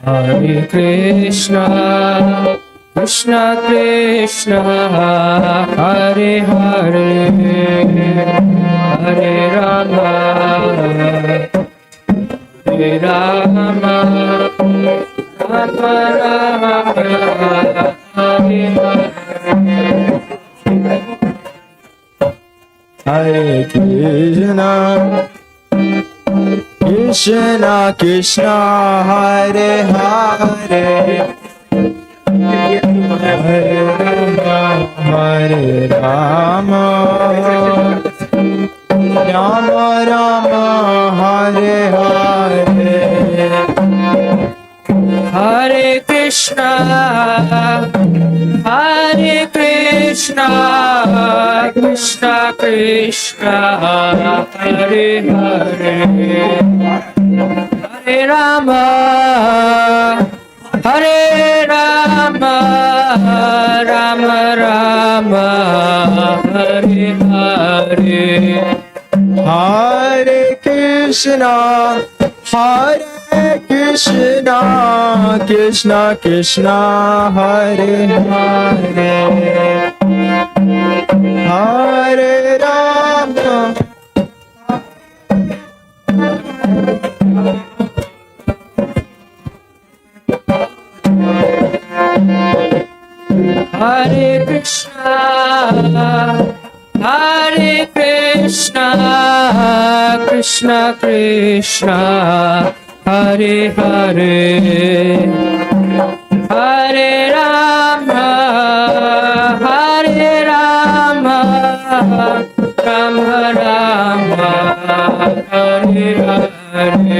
Hare Krishna, Krishna Krishna, Hare Hare, Hare Rama, Hare Rama, Rama Rama, Hare Hare. Hare Krishna, Krishna Krishna, Hare Hare, Hare Rama, Hare Rama, Rama Rama, Hare Hare. Hare Krishna, Hare Krishna, Krishna Krishna, Hare Hare, Hare Rama, Hare Rama, Rama Rama, Hare Hare. Hare Krishna, Hare Krishna, Krishna Krishna, Hare Hare, Hare Rama, Hare Krishna, Hare Krishna, Krishna Krishna, Hare Hare, Hare Rama, Hare Rama, Rama Rama, Hare Hare.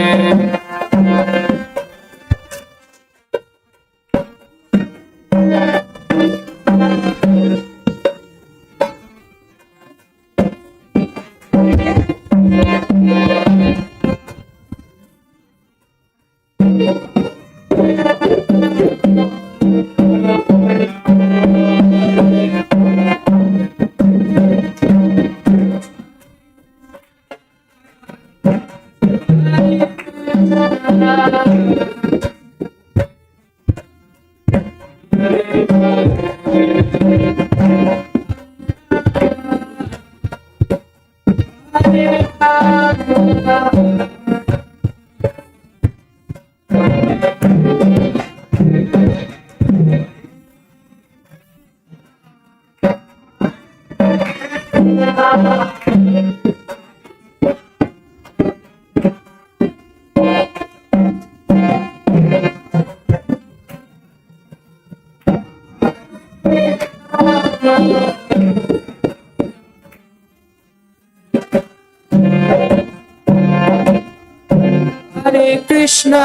Hare Krishna,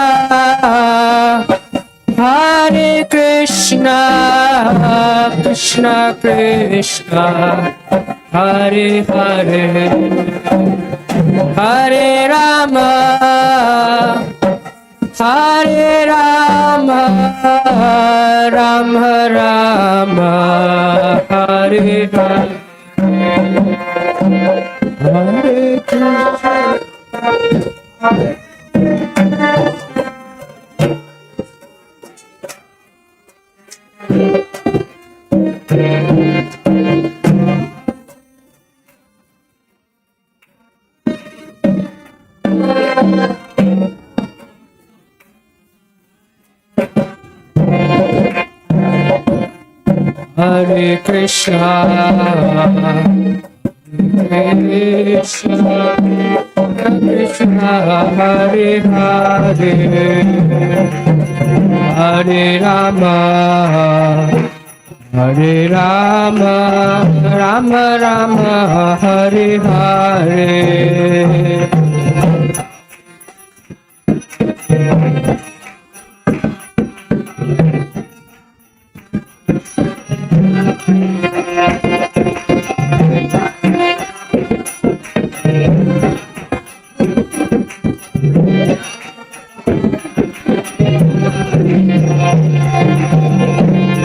Hare Krishna, Krishna Krishna, Hare Hare, Hare Rama, Hare Rama, Rama Rama, Hare Hare, Hare Krishna. Hare Krishna, Krishna Krishna, Hare Hare, Hare Rama, Hare Rama, Rama Rama, Hare Hare.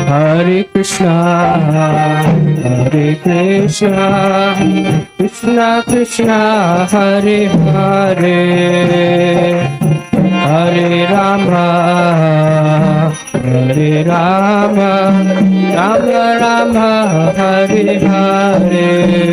Hare Krishna, Hare Krishna, Krishna Krishna, Hare Hare, Hare Rama, Hare Rama, Rama Rama, Hare Hare.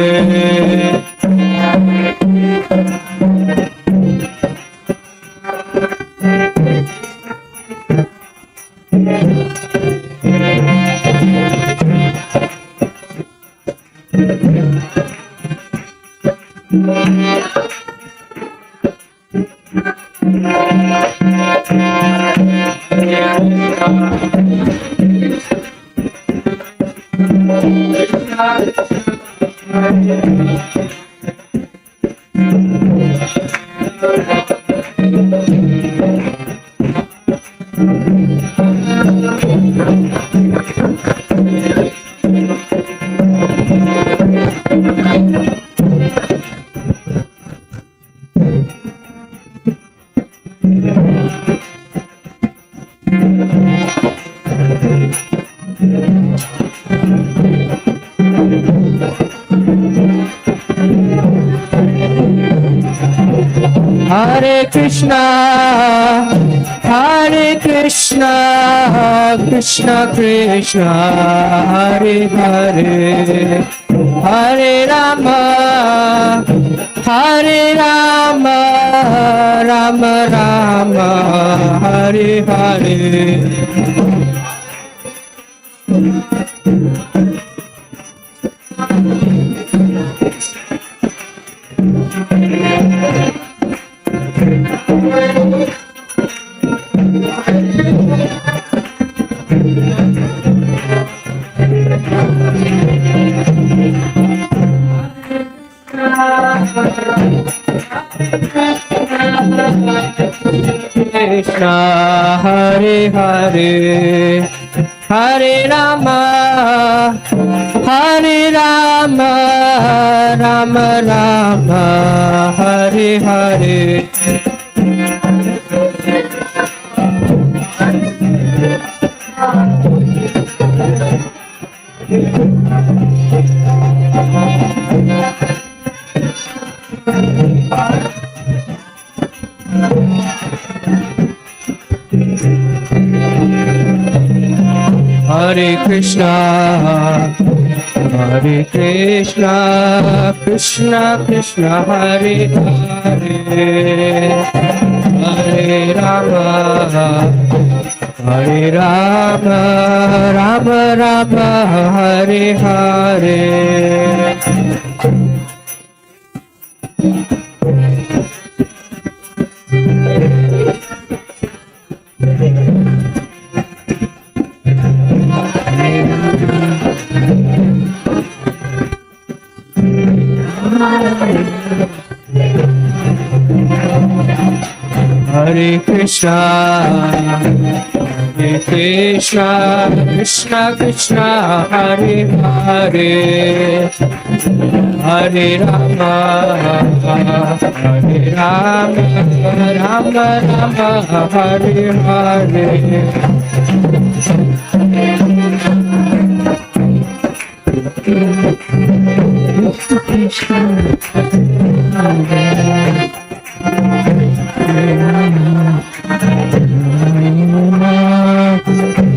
Hare Krishna, Krishna Krishna, Hare Hare, Hare Rama, Rama Rama, Hare Hare. Krishna, Hare Hare, Hare Rama, Rama Rama, Hare Hare. Hare Krishna, Krishna Krishna, Hare Hare, Hare Rama, Rama Rama, Hare Hare. Hare Krishna, Krishna Krishna, Hare Hare, Hare Rama, Rama Rama, Hare Hare.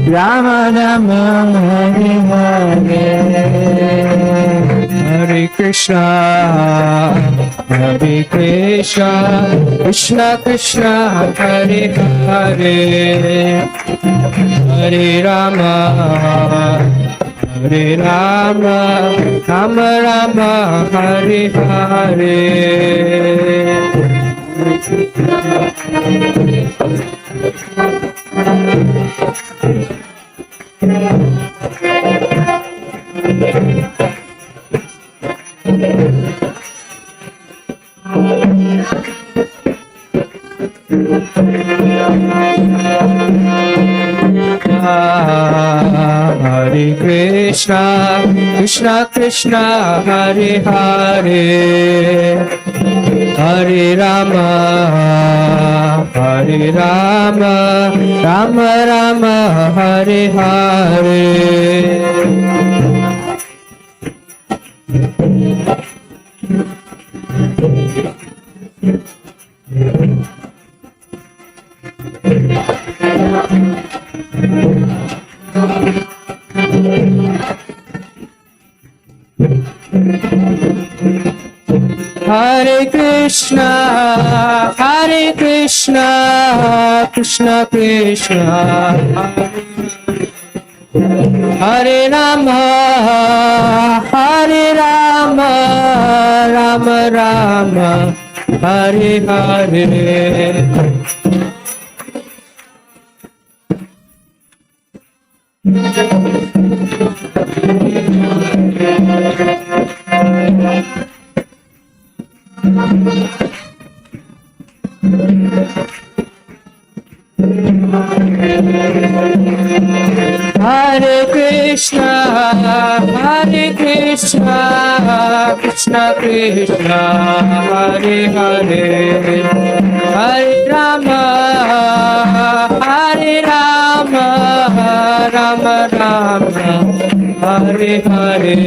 Rama Rama, Hare Hare, Hare Krishna, Krishna Krishna, Hare Hare, Hare Rama, Rama Rama, Hare Hare. Hare Krishna, Krishna Krishna, Hare Hare, Hare Rama, Rama Rama, Hare Hare. Hare Krishna, Krishna Krishna, Hare Rama, Rama Rama, Hare Hare. Hare Krishna, Krishna Krishna, Hare Hare, Hare Rama, Rama Rama, Hare Hare.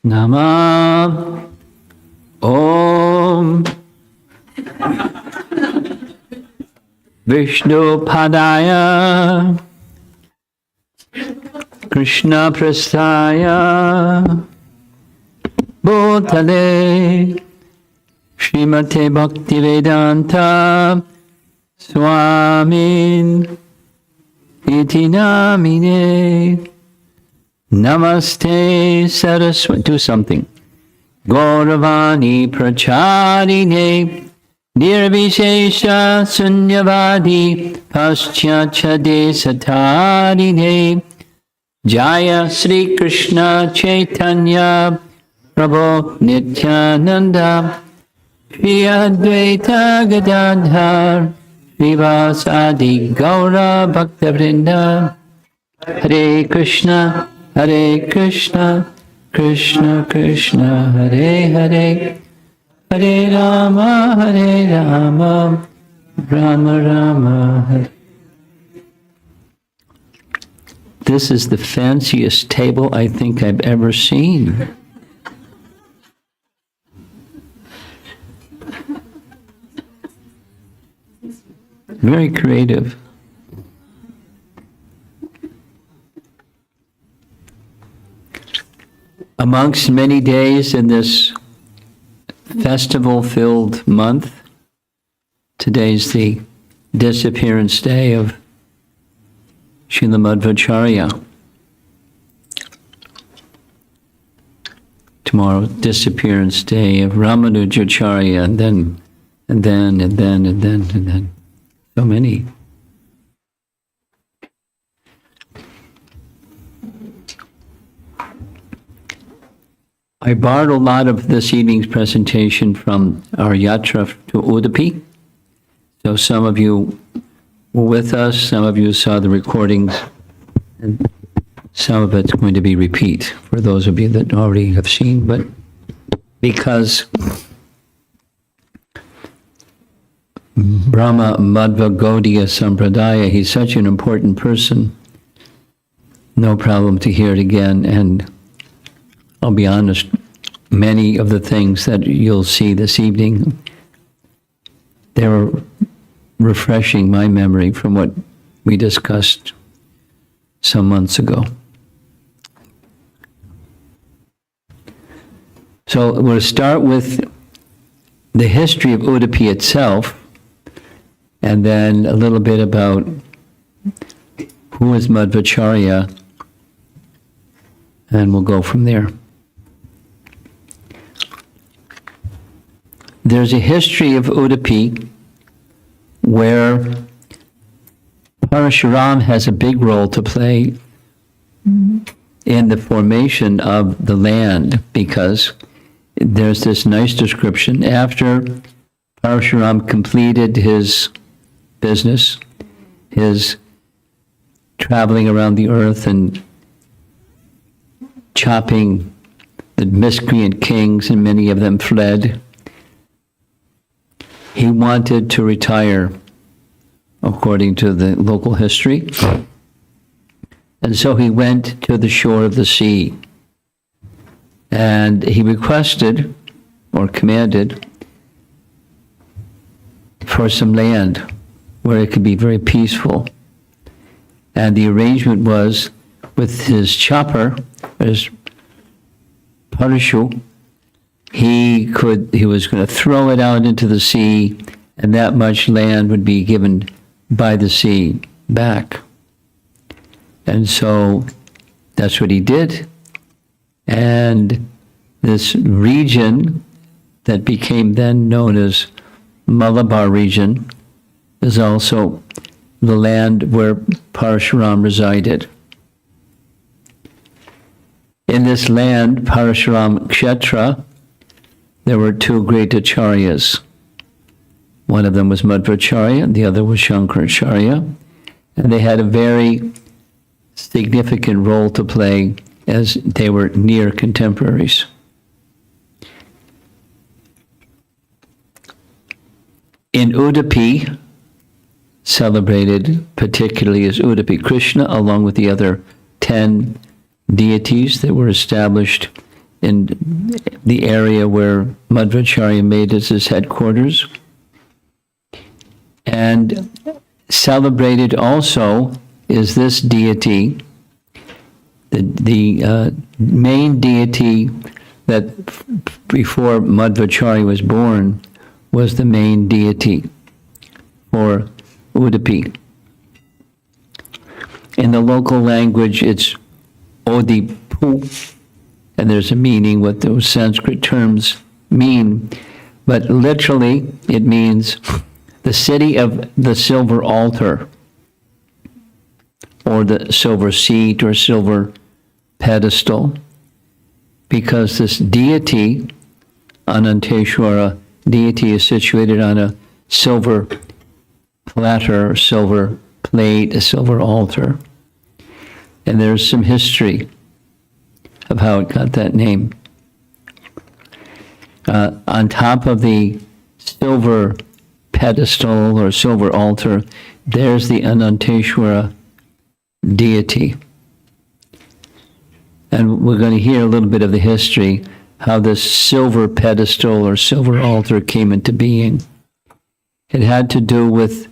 Nama Om Vishnu Padaya Krishna Prasthaya Bhutale Srimate Bhaktivedanta Swamin Iti Namine Namaste Saraswati. Do something. Gauravani Pracharine Nirvishesha Sunyavadi Paschachade Satarine Jaya Sri Krishna Chaitanya Prabhu Nityananda Shri Advaita Gadadhar Srivasadi Gaura Bhaktavrinda Hare Krishna Krishna Krishna Hare Hare Hare Rama Rama Rama Hare. This is the fanciest table I think I've ever seen. Very creative. Amongst many days in this festival-filled month, today's the disappearance day of Srila Madhvacarya. Tomorrow, disappearance day of Ramanujacharya, and then. So many. I borrowed a lot of this evening's presentation from our yatra to Udupi. So some of you were with us, some of you saw the recordings, and some of it's going to be repeat for those of you that already have seen. But because Brahma Madhva Gaudiya Sampradaya, he's such an important person, no problem to hear it again. And I'll be honest, many of the things that you'll see this evening, they were refreshing my memory from what we discussed some months ago. So we'll start with the history of Udupi itself, and then a little bit about who is Madhvacarya and we'll go from there. There's a history of Udupi where Parashuram has a big role to play in the formation of the land, because there's this nice description. After Parashuram completed his business, his traveling around the earth and chopping the miscreant kings, and many of them fled, he wanted to retire, according to the local history. And so he went to the shore of the sea, and he requested or commanded for some land where it could be very peaceful. And the arrangement was, with his chopper, his parashu, he was going to throw it out into the sea, and that much land would be given by the sea back. And so that's what he did. And this region that became then known as Malabar region is also the land where Parashuram resided. In this land, Parashuram Kshetra, there were two great acharyas. One of them was Madhvacarya, and the other was Shankaracharya. And they had a very significant role to play as they were near contemporaries. In Udupi, celebrated particularly as Udupi Krishna, along with the other 10 deities that were established in the area where Madhvacarya made as his headquarters. And celebrated also is this deity, the main deity that before Madhvacarya was born was the main deity for Udupi. In the local language, it's Odipu, and there's a meaning what those Sanskrit terms mean, but literally it means the city of the silver altar, or the silver seat or silver pedestal, because this deity, Ananteshwara deity, is situated on a silver platter, silver plate, a silver altar. And there's some history of how it got that name. On top of the silver pedestal or silver altar, there's the Ananteshwara deity. And we're going to hear a little bit of the history, how this silver pedestal or silver altar came into being. It had to do with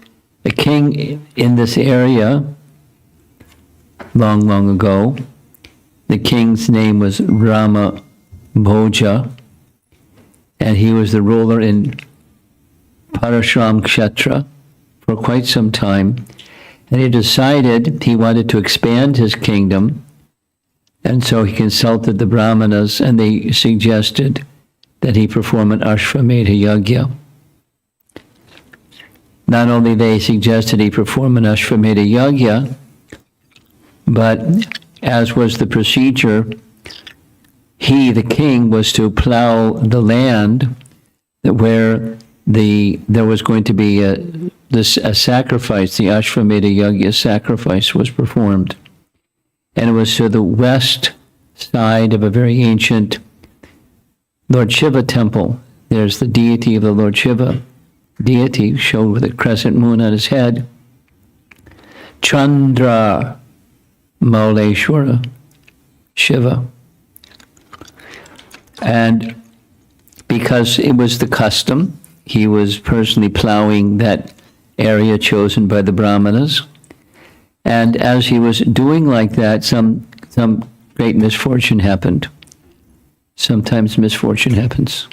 a king in this area long, long ago. The king's name was Rama Bhoja, and he was the ruler in Parashuram Kshetra for quite some time. And he decided he wanted to expand his kingdom, and so he consulted the Brahmanas, and they suggested that he perform an Ashvamedha Yajna. Not only they suggested he perform an Ashvamedha Yajna, but as was the procedure, he, the king, was to plow the land where there was going to be a sacrifice, the Ashvamedha Yajna sacrifice was performed. And it was to the west side of a very ancient Lord Shiva temple. There's the deity of the Lord Shiva, deity showed with a crescent moon on his head. Chandra Mauleshwara Shiva. And because it was the custom, he was personally plowing that area chosen by the Brahmanas. And as he was doing like that, some great misfortune happened. Sometimes misfortune happens.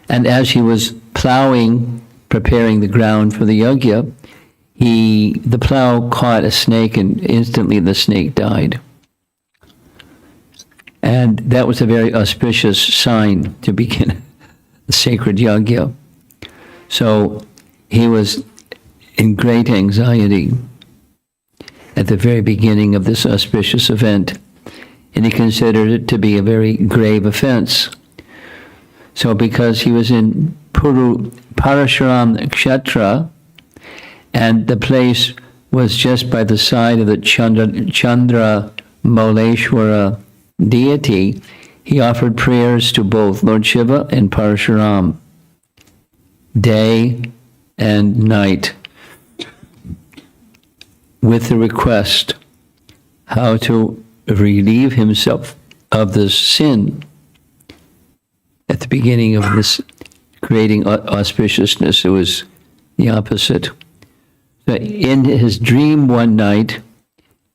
And as he was plowing, preparing the ground for the yajna, the plow caught a snake, and instantly the snake died. And that was a very auspicious sign to begin the sacred yajna. So he was in great anxiety at the very beginning of this auspicious event, and he considered it to be a very grave offense. So because he was in Parashuram Kshetra, and the place was just by the side of the Chandra Moleshwara deity, he offered prayers to both Lord Shiva and Parashuram, day and night, with the request how to relieve himself of this sin at the beginning of this creating auspiciousness. It was the opposite. So in his dream one night,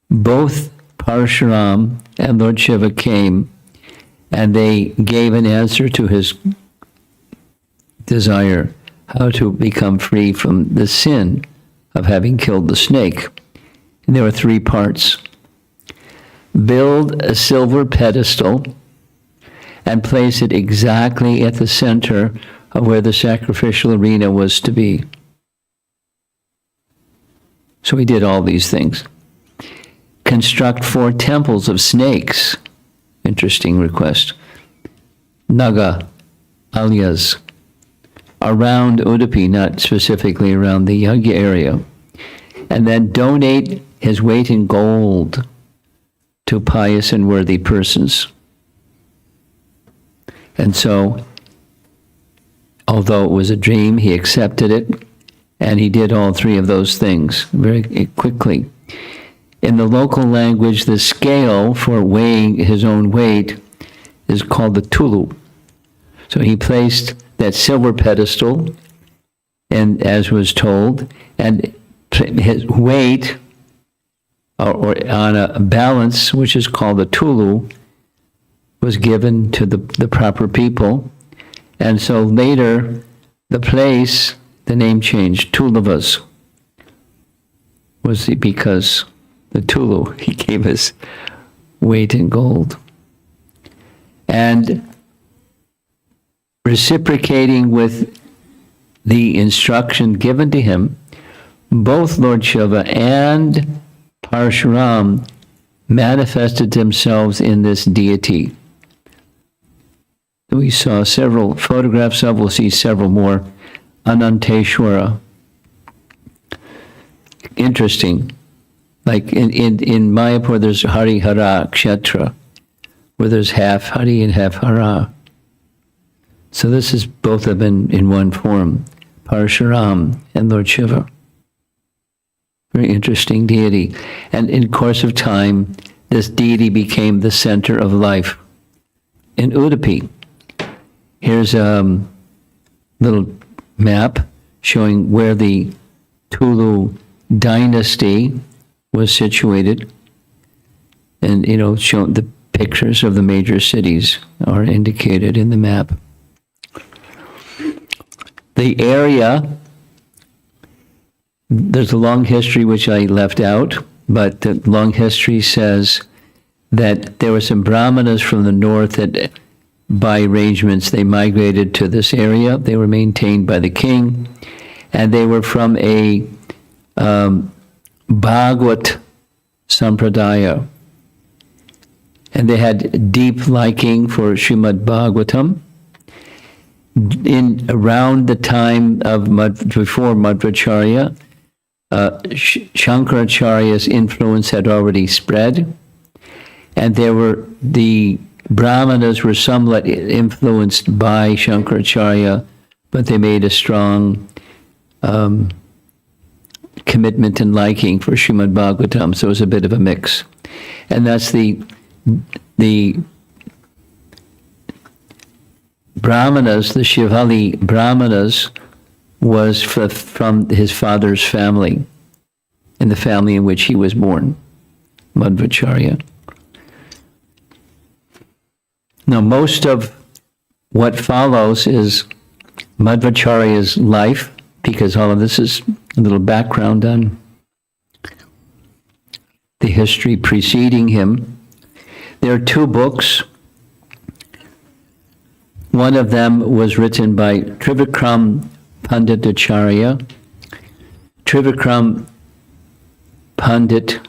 both Parashuram and Lord Shiva came, and they gave an answer to his desire how to become free from the sin of having killed the snake. And there were 3 parts. Build a silver pedestal and place it exactly at the center of where the sacrificial arena was to be. So he did all these things. Construct 4 temples of snakes. Interesting request. Naga, Alyas, around Udupi, not specifically around the yajna area. And then donate his weight in gold to pious and worthy persons. And so, although it was a dream, he accepted it, and he did all 3 of those things very quickly. In the local language, the scale for weighing his own weight is called the tulu. So he placed that silver pedestal, and as was told, and his weight, or on a balance, which is called the tulu, was given to the proper people. And so later, the place, the name changed, Tulavas, was because the tulu, he gave us weight in gold. And reciprocating with the instruction given to him, both Lord Shiva and Parashuram manifested themselves in this deity. We saw several photographs of, we'll see several more, Ananteshwara. Interesting. Like in Mayapur, there's Hari Hara Kshetra, where there's half Hari and half Hara. So this is both of them in one form, Parashuram and Lord Shiva. Very interesting deity. And in course of time, this deity became the center of life. In Udupi, here's a little map showing where the Tulu dynasty was situated. And, showing the pictures of the major cities are indicated in the map. The area, there's a long history which I left out, but the long history says that there were some Brahmanas from the north that, by arrangements, they migrated to this area. They were maintained by the king, and they were from a Bhagavad Sampradaya. And they had deep liking for Srimad Bhagavatam. In around the time of before Madhvacarya, Shankaracharya's influence had already spread, and the Brahmanas were somewhat influenced by Shankaracharya, but they made a strong commitment and liking for Srimad Bhagavatam, so it was a bit of a mix. And that's the Brahmanas, the Shivali Brahmanas, was from his father's family, in the family in which he was born, Madhvacarya. Now, most of what follows is Madhvacarya's life, because all of this is a little background on the history preceding him. There are 2 books One of them was written by Trivikram Panditacharya. Trivikram Pandit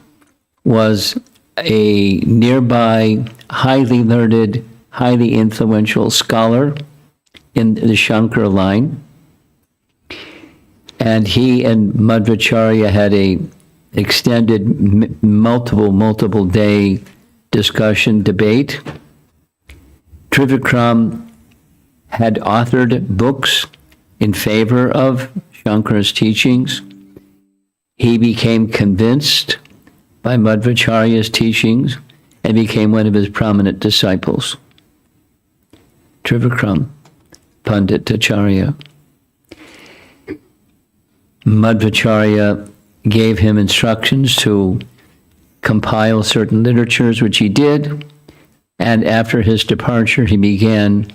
was a nearby, highly learned, highly influential scholar in the Shankar line. And he and Madhvacarya had a extended multiple day discussion, debate. Trivikram had authored books in favor of Shankar's teachings. He became convinced by Madhvacarya's teachings and became one of his prominent disciples. Trivikram Panditacharya. Madhvacarya gave him instructions to compile certain literatures, which he did, and after his departure, he began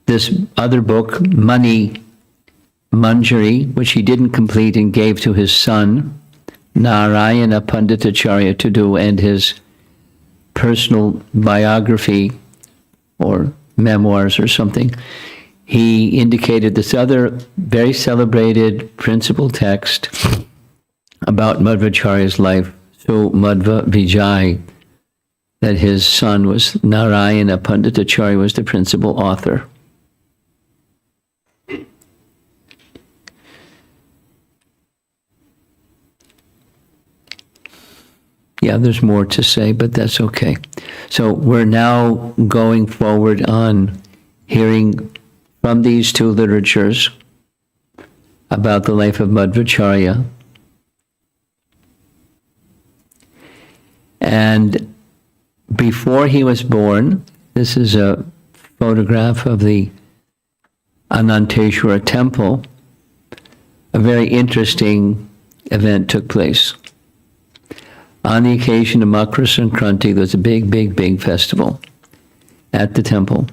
this other book, Mani Manjari, which he didn't complete and gave to his son, Narayana Panditacharya, to do, and his personal biography or memoirs or something. He indicated this other very celebrated principal text about Madhvacarya's life, so Madhva Vijay, that his son was Narayana Panditacharya, was the principal author. Yeah, there's more to say, but that's okay. So we're now going forward on hearing from these two literatures about the life of Madhvacarya. And before he was born, this is a photograph of the Ananteshwara temple. A very interesting event took place. On the occasion of Makara Sankranti, there was a big festival at the temple.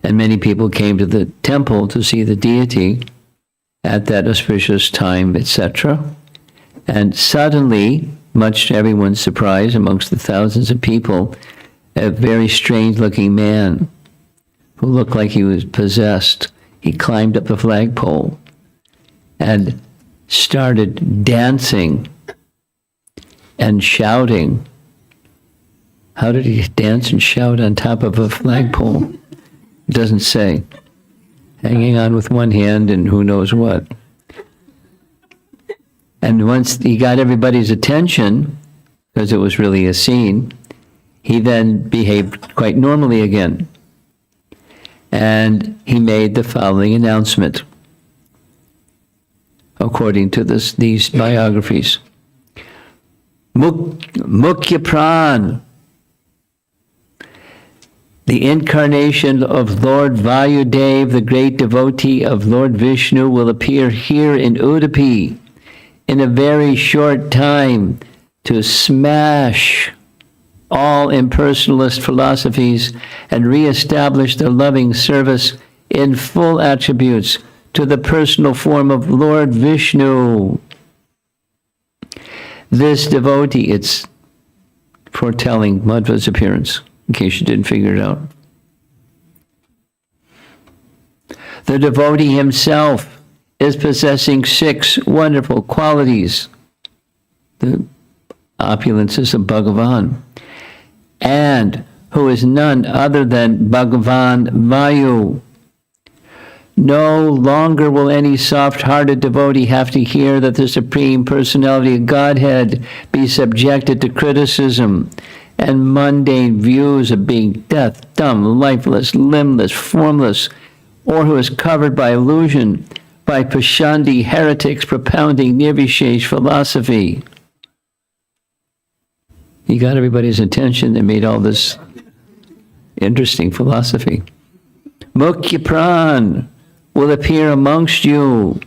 And many people came to the temple to see the deity at that auspicious time, etc. And suddenly, much to everyone's surprise, amongst the thousands of people, a very strange-looking man who looked like he was possessed, he climbed up the flagpole and started dancing and shouting. How did he dance and shout on top of a flagpole? It doesn't say. Hanging on with one hand and who knows what. And once he got everybody's attention, because it was really a scene, he then behaved quite normally again. And he made the following announcement, according to these biographies. Mukhya Pran, the incarnation of Lord Vayudev, the great devotee of Lord Vishnu, will appear here in Udupi in a very short time to smash all impersonalist philosophies and reestablish the loving service in full attributes to the personal form of Lord Vishnu. This devotee, it's foretelling Madhva's appearance, in case you didn't figure it out. The devotee himself is possessing 6 wonderful qualities. The opulences of Bhagavan, and who is none other than Bhagavan Vayu. No longer will any soft-hearted devotee have to hear that the Supreme Personality of Godhead be subjected to criticism and mundane views of being deaf, dumb, lifeless, limbless, formless, or who is covered by illusion, by Pashandi heretics propounding Nirvishesh philosophy. He got everybody's attention and made all this interesting philosophy. Mukhya Pran will appear amongst you,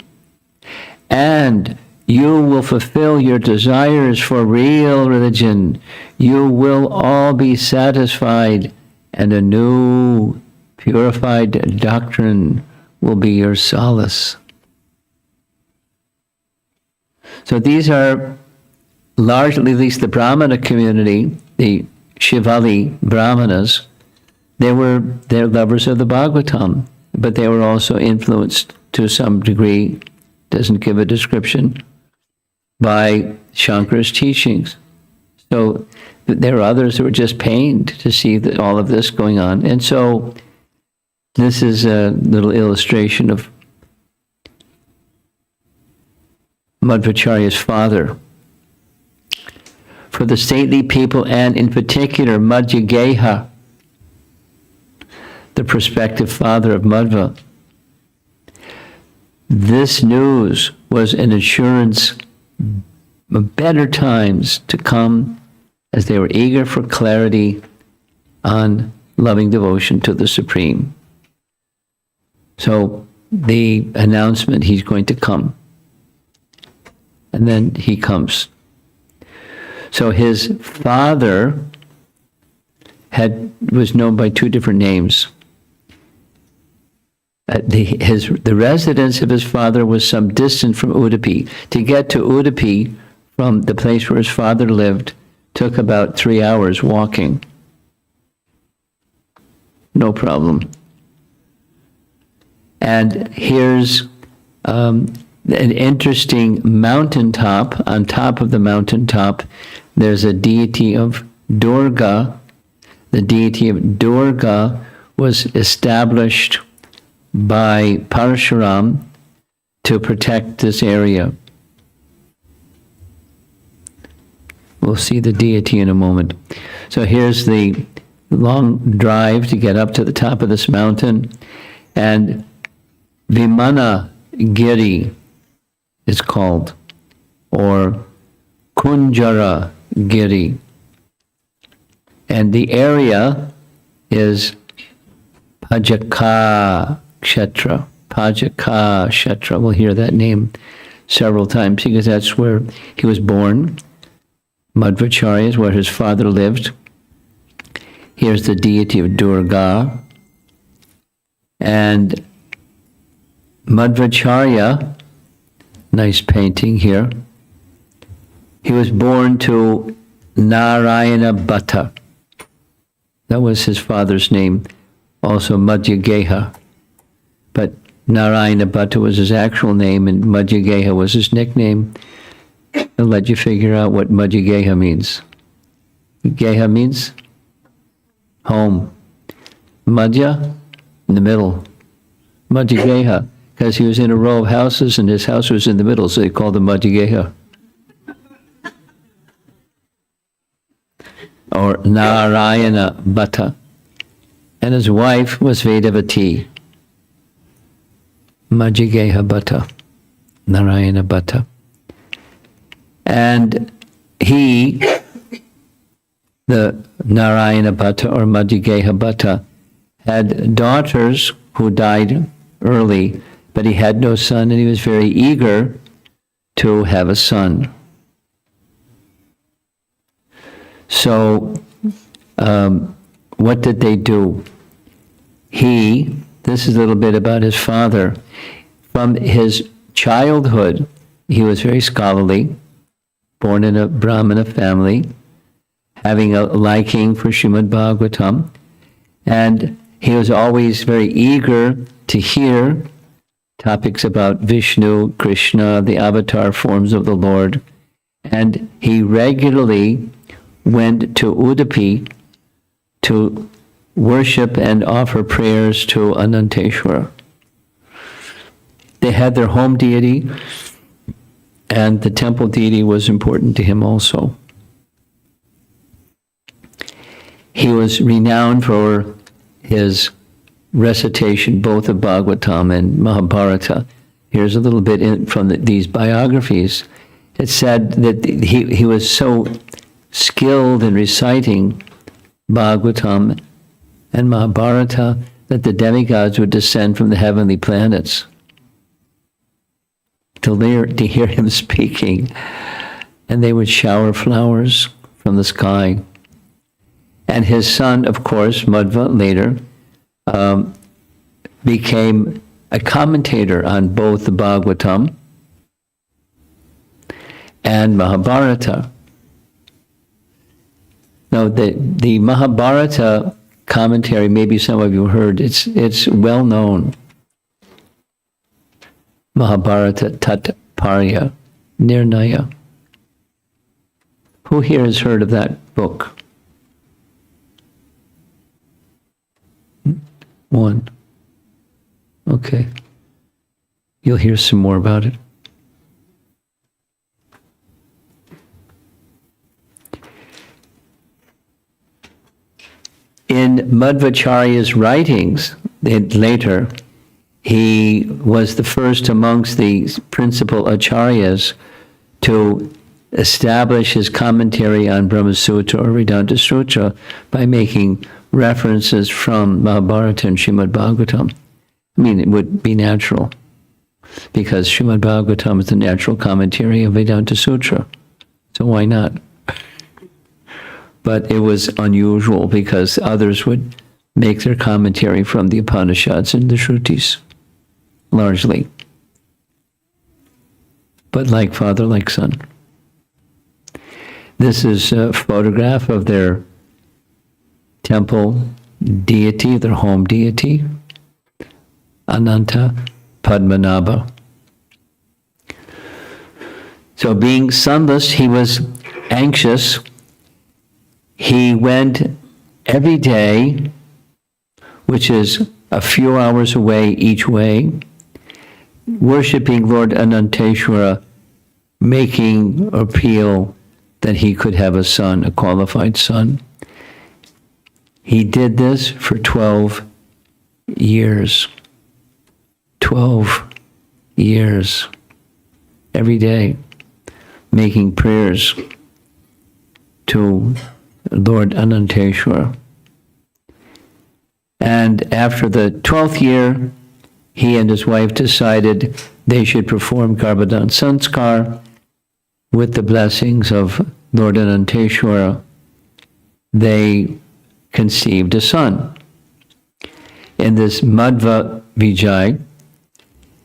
and you will fulfill your desires for real religion. You will all be satisfied, and a new purified doctrine will be your solace. So these are largely, at least the Brahmana community, the Shivali Brahmanas, they're lovers of the Bhagavatam, but they were also influenced to some degree, doesn't give a description, by Shankara's teachings. So there are others who were just pained to see all of this going on. And so this is a little illustration of Madhvacarya's father. For the stately people, and in particular Madhvacarya, the prospective father of Madhva, this news was an assurance of better times to come, as they were eager for clarity on loving devotion to the Supreme. So the announcement, he's going to come. And then he comes. So his father was known by two different names. The residence of his father was some distance from Udupi. To get to Udupi from the place where his father lived took about 3 hours walking. No problem. And here's an interesting mountaintop. On top of the mountaintop, there's a deity of Durga. The deity of Durga was established by Parashuram to protect this area. We'll see the deity in a moment. So here's the long drive to get up to the top of this mountain. And Vimana Giri is called, or Kunjara Giri. And the area is Pajaka Kshetra. Pajaka Kshetra. We'll hear that name several times because that's where he was born. Madhvacarya is where his father lived. Here's the deity of Durga. And Madhvacarya, nice painting here, he was born to Narayana Bhatta. That was his father's name, also Madhvacarya. But Narayana Bhatta was his actual name, and Madhvacarya was his nickname. I'll let you figure out what Madhvacarya means. Geha means home. Madhya, in the middle. Madhvacarya, because he was in a row of houses and his house was in the middle, so they called him Madhvacarya. Or Narayana Bhatta. And his wife was Vedavati. Madhvacarya Bhatta. Narayana Bhatta. And he, the Narayana Bhatta or Madhvacarya Bhatta, had daughters who died early, but he had no son, and he was very eager to have a son. So, what did they do? This is a little bit about his father. From his childhood, he was very scholarly, born in a Brahmana family, having a liking for Srimad Bhagavatam, and he was always very eager to hear topics about Vishnu, Krishna, the avatar forms of the Lord, and he regularly went to Udupi to worship and offer prayers to Ananteshwara. They had their home deity, and the temple deity was important to him also. He was renowned for his recitation both of Bhagavatam and Mahabharata. Here's a little bit from these biographies. It said that he was so skilled in reciting Bhagavatam and Mahabharata that the demigods would descend from the heavenly planets to hear him speaking, and they would shower flowers from the sky. And his son, of course, Madhva, later, became a commentator on both the Bhagavatam and Mahabharata. Now, the Mahabharata commentary, maybe some of you heard, it's well known. Mahabharata Tatparya Nirnaya. Who here has heard of that book? One. Okay. You'll hear some more about it. In Madhvacarya's writings, later, he was the first amongst the principal acharyas to establish his commentary on Brahma Sutra or Vedanta Sutra by making references from Mahabharata and Srimad Bhagavatam. I mean, it would be natural, because Srimad Bhagavatam is the natural commentary of Vedanta Sutra. So why not? But it was unusual because others would make their commentary from the Upanishads and the Shrutis, largely. But like father, like son. This is a photograph of their temple deity, their home deity, Ananta Padmanabha. So being sonless, he was anxious. He went every day, which is a few hours away each way, worshiping Lord Ananteshwara, making appeal that he could have a son, a qualified son. He did this for 12 years. 12 years. Every day, making prayers to Lord Ananteshwara. And after the 12th year, he and his wife decided they should perform Garbhadan Sanskar with the blessings of Lord Ananteshwara. They conceived a son. In this Madhva Vijay,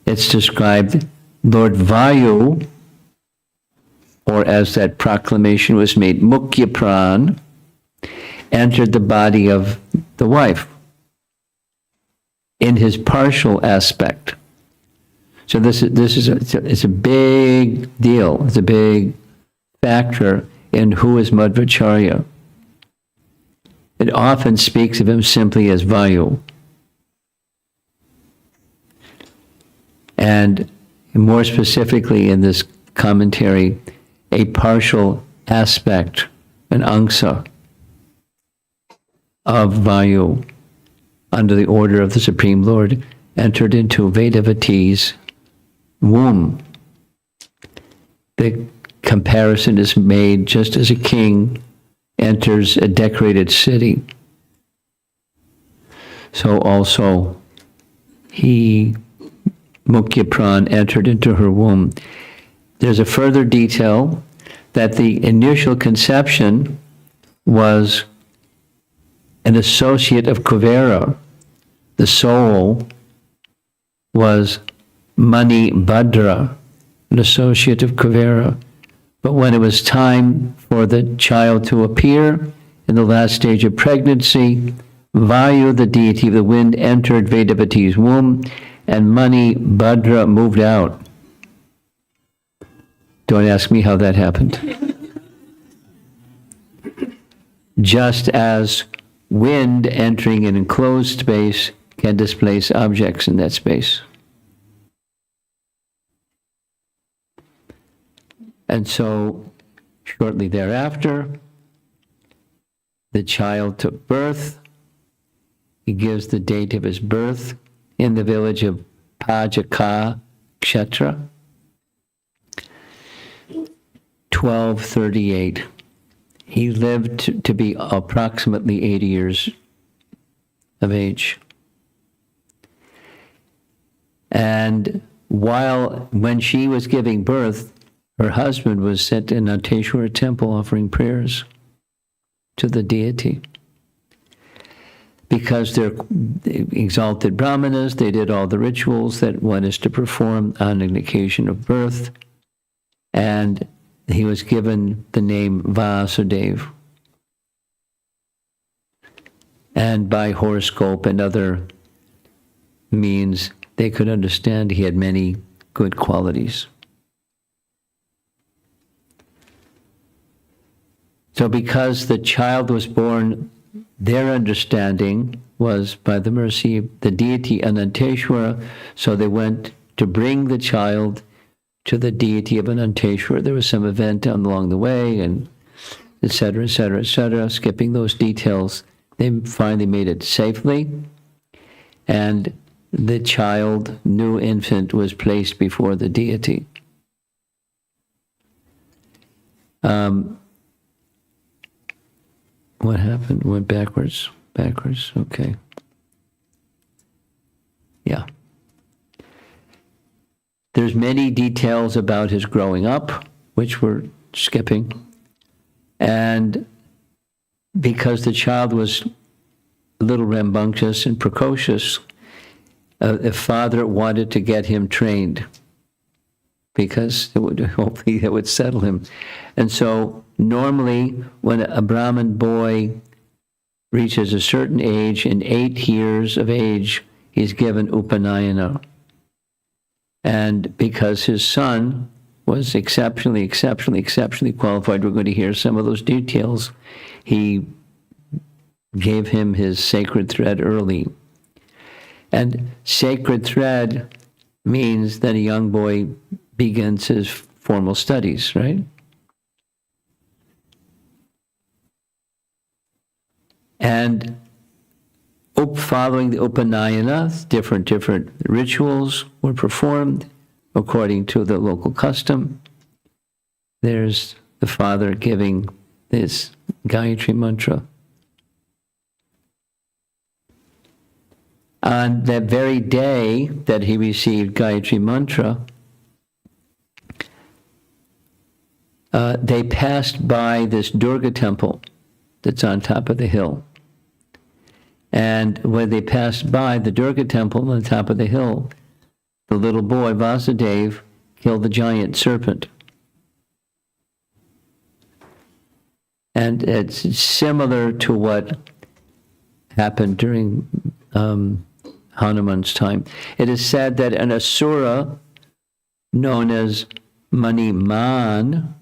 it's described Lord Vayu, or as that proclamation was made, Mukhya Pran, entered the body of the wife in his partial aspect. So it's a big deal. It's a big factor in who is Madhvacarya. It often speaks of him simply as Vayu. And more specifically in this commentary, a partial aspect, an angsa of Vayu under the order of the Supreme Lord entered into Vedavati's womb. The comparison is made just as a king enters a decorated city. So also Mukhya Pran entered into her womb. There's a further detail that the initial conception was an associate of Kuvera. The soul was Mani Bhadra, an associate of Kuvera. But when it was time for the child to appear in the last stage of pregnancy, Vayu, the deity of the wind, entered Vedavati's womb, and Mani Bhadra moved out. Don't ask me how that happened. Just as wind entering an enclosed space can displace objects in that space. And so, shortly thereafter, the child took birth. He gives the date of his birth in the village of Pajaka Kshetra, 1238. He lived to be approximately 80 years of age. And when she was giving birth, her husband was sent to Ananteshwara temple offering prayers to the deity. Because they're exalted brahmanas, they did all the rituals that one is to perform on an occasion of birth. And he was given the name Vasudev. And by horoscope and other means, they could understand he had many good qualities. So because the child was born, their understanding was by the mercy of the deity Ananteshwara, so they went to bring the child to the deity of Ananteshwara. There was some event along the way, and et cetera, et cetera, et cetera. Skipping those details, they finally made it safely, and the child, new infant, was placed before the deity. What happened? Went backwards. Backwards. Okay. Yeah. There's many details about his growing up, which we're skipping. And because the child was a little rambunctious and precocious, the father wanted to get him trained because hopefully it would settle him. And so normally when a Brahmin boy reaches a certain age, in 8 years of age, he's given Upanayana. And because his son was exceptionally qualified, we're going to hear some of those details, he gave him his sacred thread early. And sacred thread means that a young boy begins his formal studies, right? And following the Upanayana, different rituals were performed according to the local custom. There's the father giving this Gayatri mantra. On that very day that he received Gayatri mantra, they passed by this Durga temple that's on top of the hill. And when they passed by the Durga temple on the top of the hill, the little boy, Vasudeva, killed the giant serpent. And it's similar to what happened during Hanuman's time. It is said that an asura known as Maniman,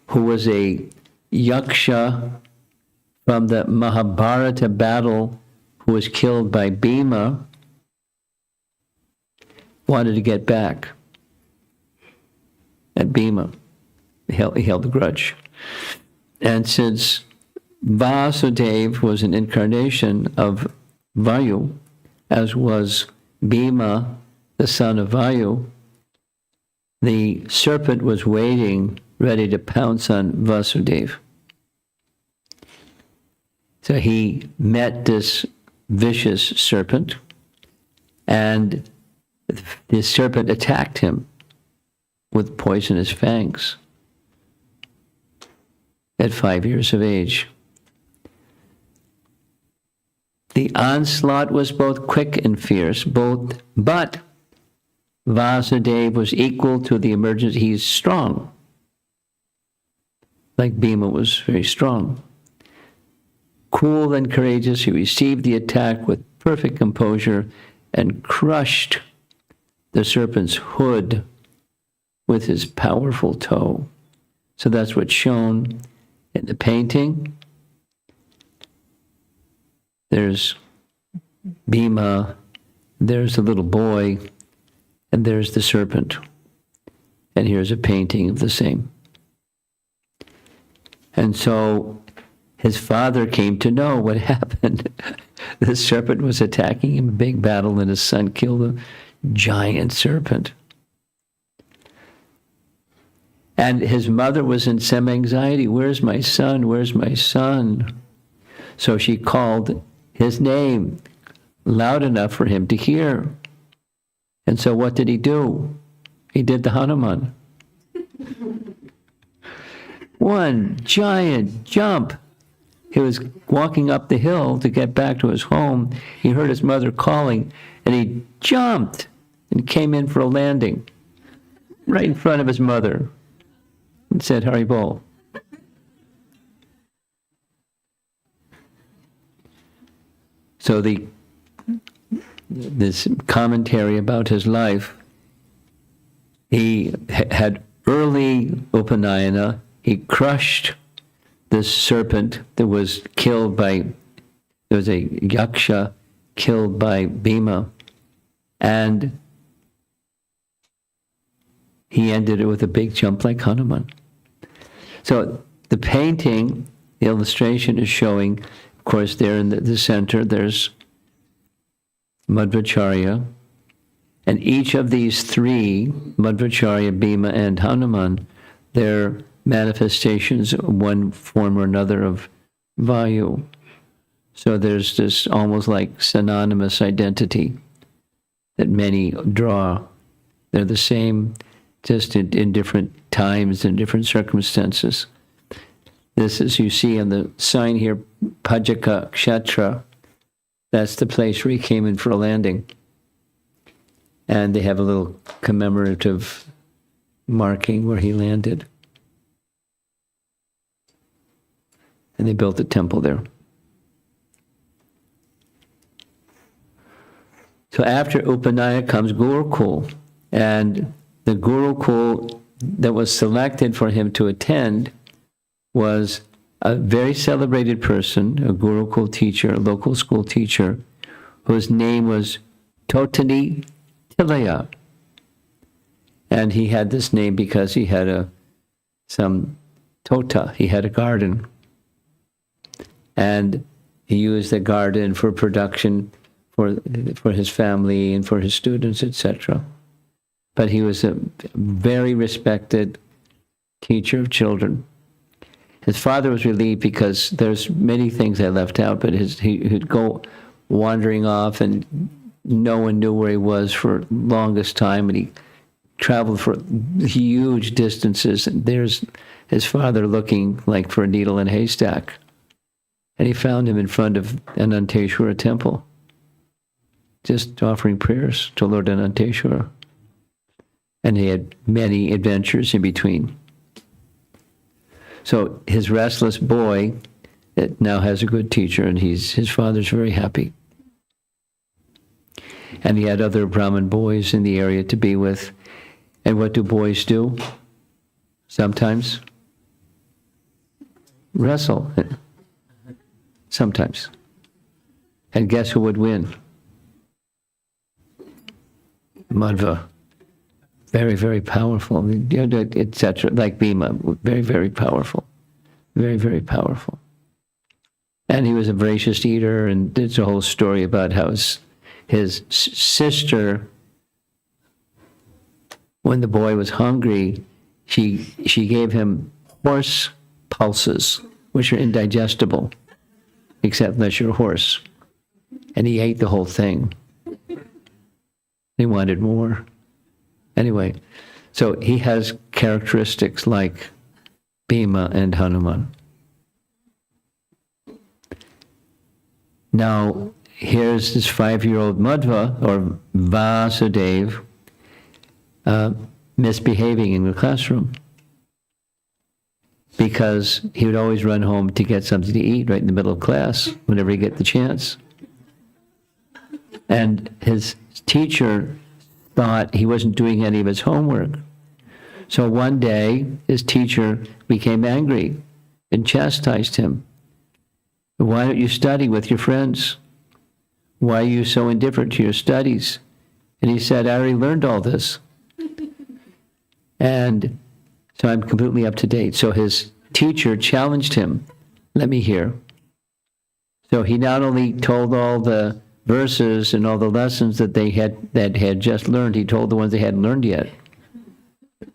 who was a yaksha from the Mahabharata battle, who was killed by Bhima, wanted to get back at Bhima. He held a grudge. And since Vasudeva was an incarnation of Vayu, as was Bhima, the son of Vayu, the serpent was waiting, ready to pounce on Vasudeva. So he met this vicious serpent, and the serpent attacked him with poisonous fangs at 5 years of age. The onslaught was both quick and fierce, but Vasudeva was equal to the emergency. He's strong, like Bhima was very strong. Cool and courageous, he received the attack with perfect composure and crushed the serpent's hood with his powerful toe. So that's what's shown in the painting. There's Bhima, there's the little boy, and there's the serpent. And here's a painting of the same. And so his father came to know what happened. The serpent was attacking him in a big battle, and his son killed a giant serpent. And his mother was in some anxiety. Where's my son? Where's my son? So she called his name loud enough for him to hear. And so what did he do? He did the Hanuman. One giant jump. He was walking up the hill to get back to his home. He heard his mother calling, and he jumped and came in for a landing right in front of his mother and said, Haribol. So this commentary about his life, he had early Upanayana. He crushed this serpent that was killed by, there was a yaksha killed by Bhima, and he ended it with a big jump like Hanuman. So the painting, the illustration is showing, of course, there in the center, there's Madhvacarya, and each of these three, Madhvacarya, Bhima, and Hanuman, they're manifestations, one form or another, of Vayu. So there's this almost like synonymous identity that many draw. They're the same, just in different times and different circumstances. This, as you see on the sign here, Pajaka Kshetra, that's the place where he came in for a landing. And they have a little commemorative marking where he landed. And they built a temple there. So after Upanaya comes Gurukul, and the Gurukul that was selected for him to attend was a very celebrated person, a Gurukul teacher, a local school teacher, whose name was Totani Tilaya. And he had this name because he had some tota, he had a garden. And he used the garden for production for his family and for his students, etc. But he was a very respected teacher of children. His father was relieved because there's many things I left out, but he'd go wandering off and no one knew where he was for the longest time, and he traveled for huge distances, and there's his father looking like for a needle in a haystack. And he found him in front of Ananteshwara temple, just offering prayers to Lord Ananteshwara. And he had many adventures in between. So his restless boy that now has a good teacher, and his father's very happy. And he had other Brahmin boys in the area to be with. And what do boys do? Sometimes wrestle. Sometimes. And guess who would win? Madhva. Very, very powerful, etc. Like Bhima, very, very powerful. Very, very powerful. And he was a voracious eater, and there's a whole story about how his sister, when the boy was hungry, she gave him horse pulses, which are indigestible, except unless you're a horse. And he ate the whole thing. He wanted more. Anyway, so he has characteristics like Bhima and Hanuman. Now, here's this 5-year-old Madhva, or Vasudeva, misbehaving in the classroom because he would always run home to get something to eat right in the middle of class whenever he get the chance. And his teacher thought he wasn't doing any of his homework. So one day, his teacher became angry and chastised him. Why don't you study with your friends? Why are you so indifferent to your studies? And he said, I already learned all this. And so I'm completely up to date. So his teacher challenged him. Let me hear. So he not only told all the verses and all the lessons that they had just learned, he told the ones they hadn't learned yet.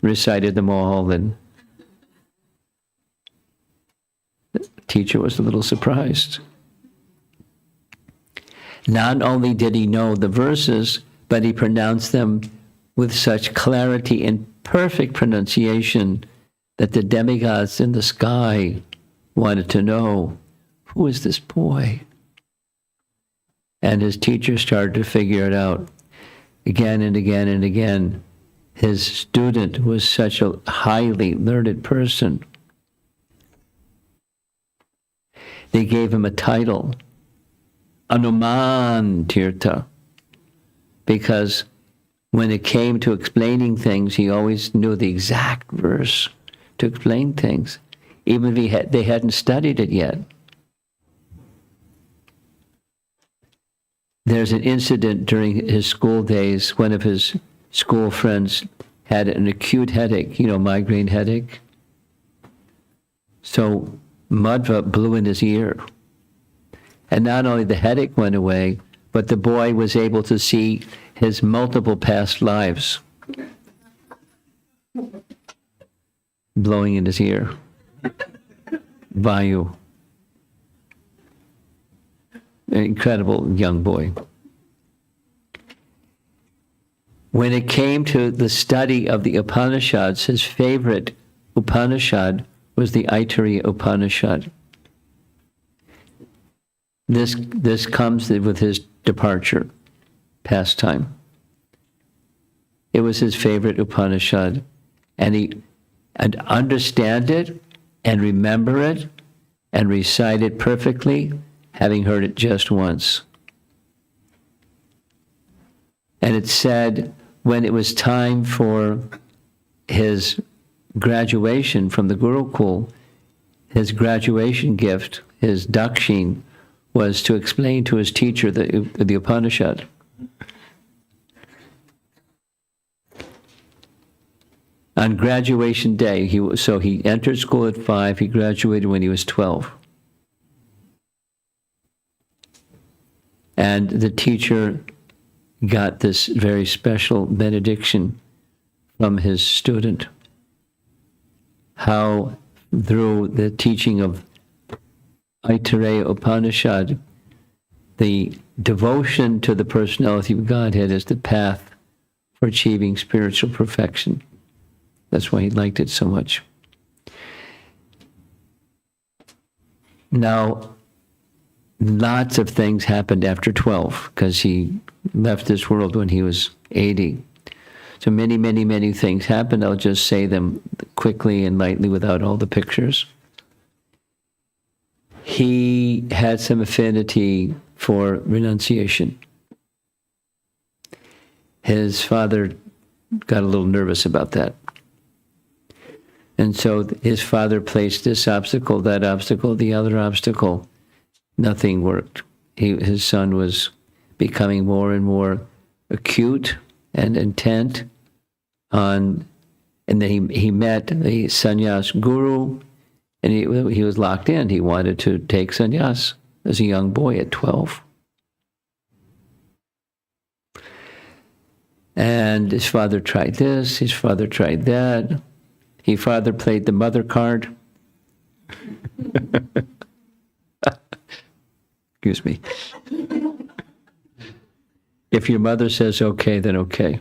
Recited them all, and the teacher was a little surprised. Not only did he know the verses, but he pronounced them with such clarity and perfect pronunciation that the demigods in the sky wanted to know, who is this boy? And his teacher started to figure it out again and again and again. His student was such a highly learned person. They gave him a title, Anuman Tirtha, because when it came to explaining things, he always knew the exact verse to explain things, even if they hadn't studied it yet. There's an incident during his school days. One of his school friends had an acute headache, migraine headache. So Madhva blew in his ear. And not only the headache went away, but the boy was able to see his multiple past lives blowing in his ear. Vayu. An incredible young boy. When it came to the study of the Upanishads, his favorite Upanishad was the Aitareya Upanishad. This comes with his departure, pastime. It was his favorite Upanishad, and he and understand it and remember it and recite it perfectly, having heard it just once. And it said when it was time for his graduation from the Gurukul, his graduation gift, his dakshin, was to explain to his teacher the Upanishad. On graduation day, he entered school at 5, he graduated when he was 12. And the teacher got this very special benediction from his student, how through the teaching of Aitareya Upanishad, the devotion to the personality of Godhead is the path for achieving spiritual perfection. That's why he liked it so much. Now, lots of things happened after 12, because he left this world when he was 80. So many, many, many things happened. I'll just say them quickly and lightly without all the pictures. He had some affinity for renunciation. His father got a little nervous about that. And so his father placed this obstacle, that obstacle, the other obstacle. Nothing worked. His son was becoming more and more acute and intent on, and then he met the sannyas guru, and he was locked in. He wanted to take sannyas as a young boy at 12. And his father tried this, his father tried that. His father played the mother card. Excuse me. If your mother says okay, then okay.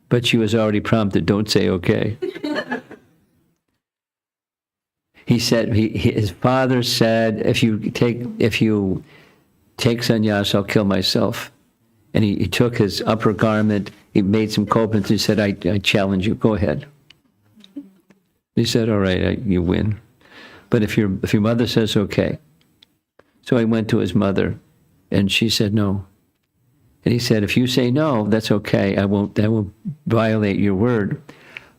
But she was already prompted, don't say okay. He said, his father said, if you take sannyas, I'll kill myself. And he took his upper garment, he made some copings, he said, I challenge you, go ahead. He said, all right, you win. But if your mother says okay. So I went to his mother, and she said no. And he said, if you say no, that's okay. I won't violate your word,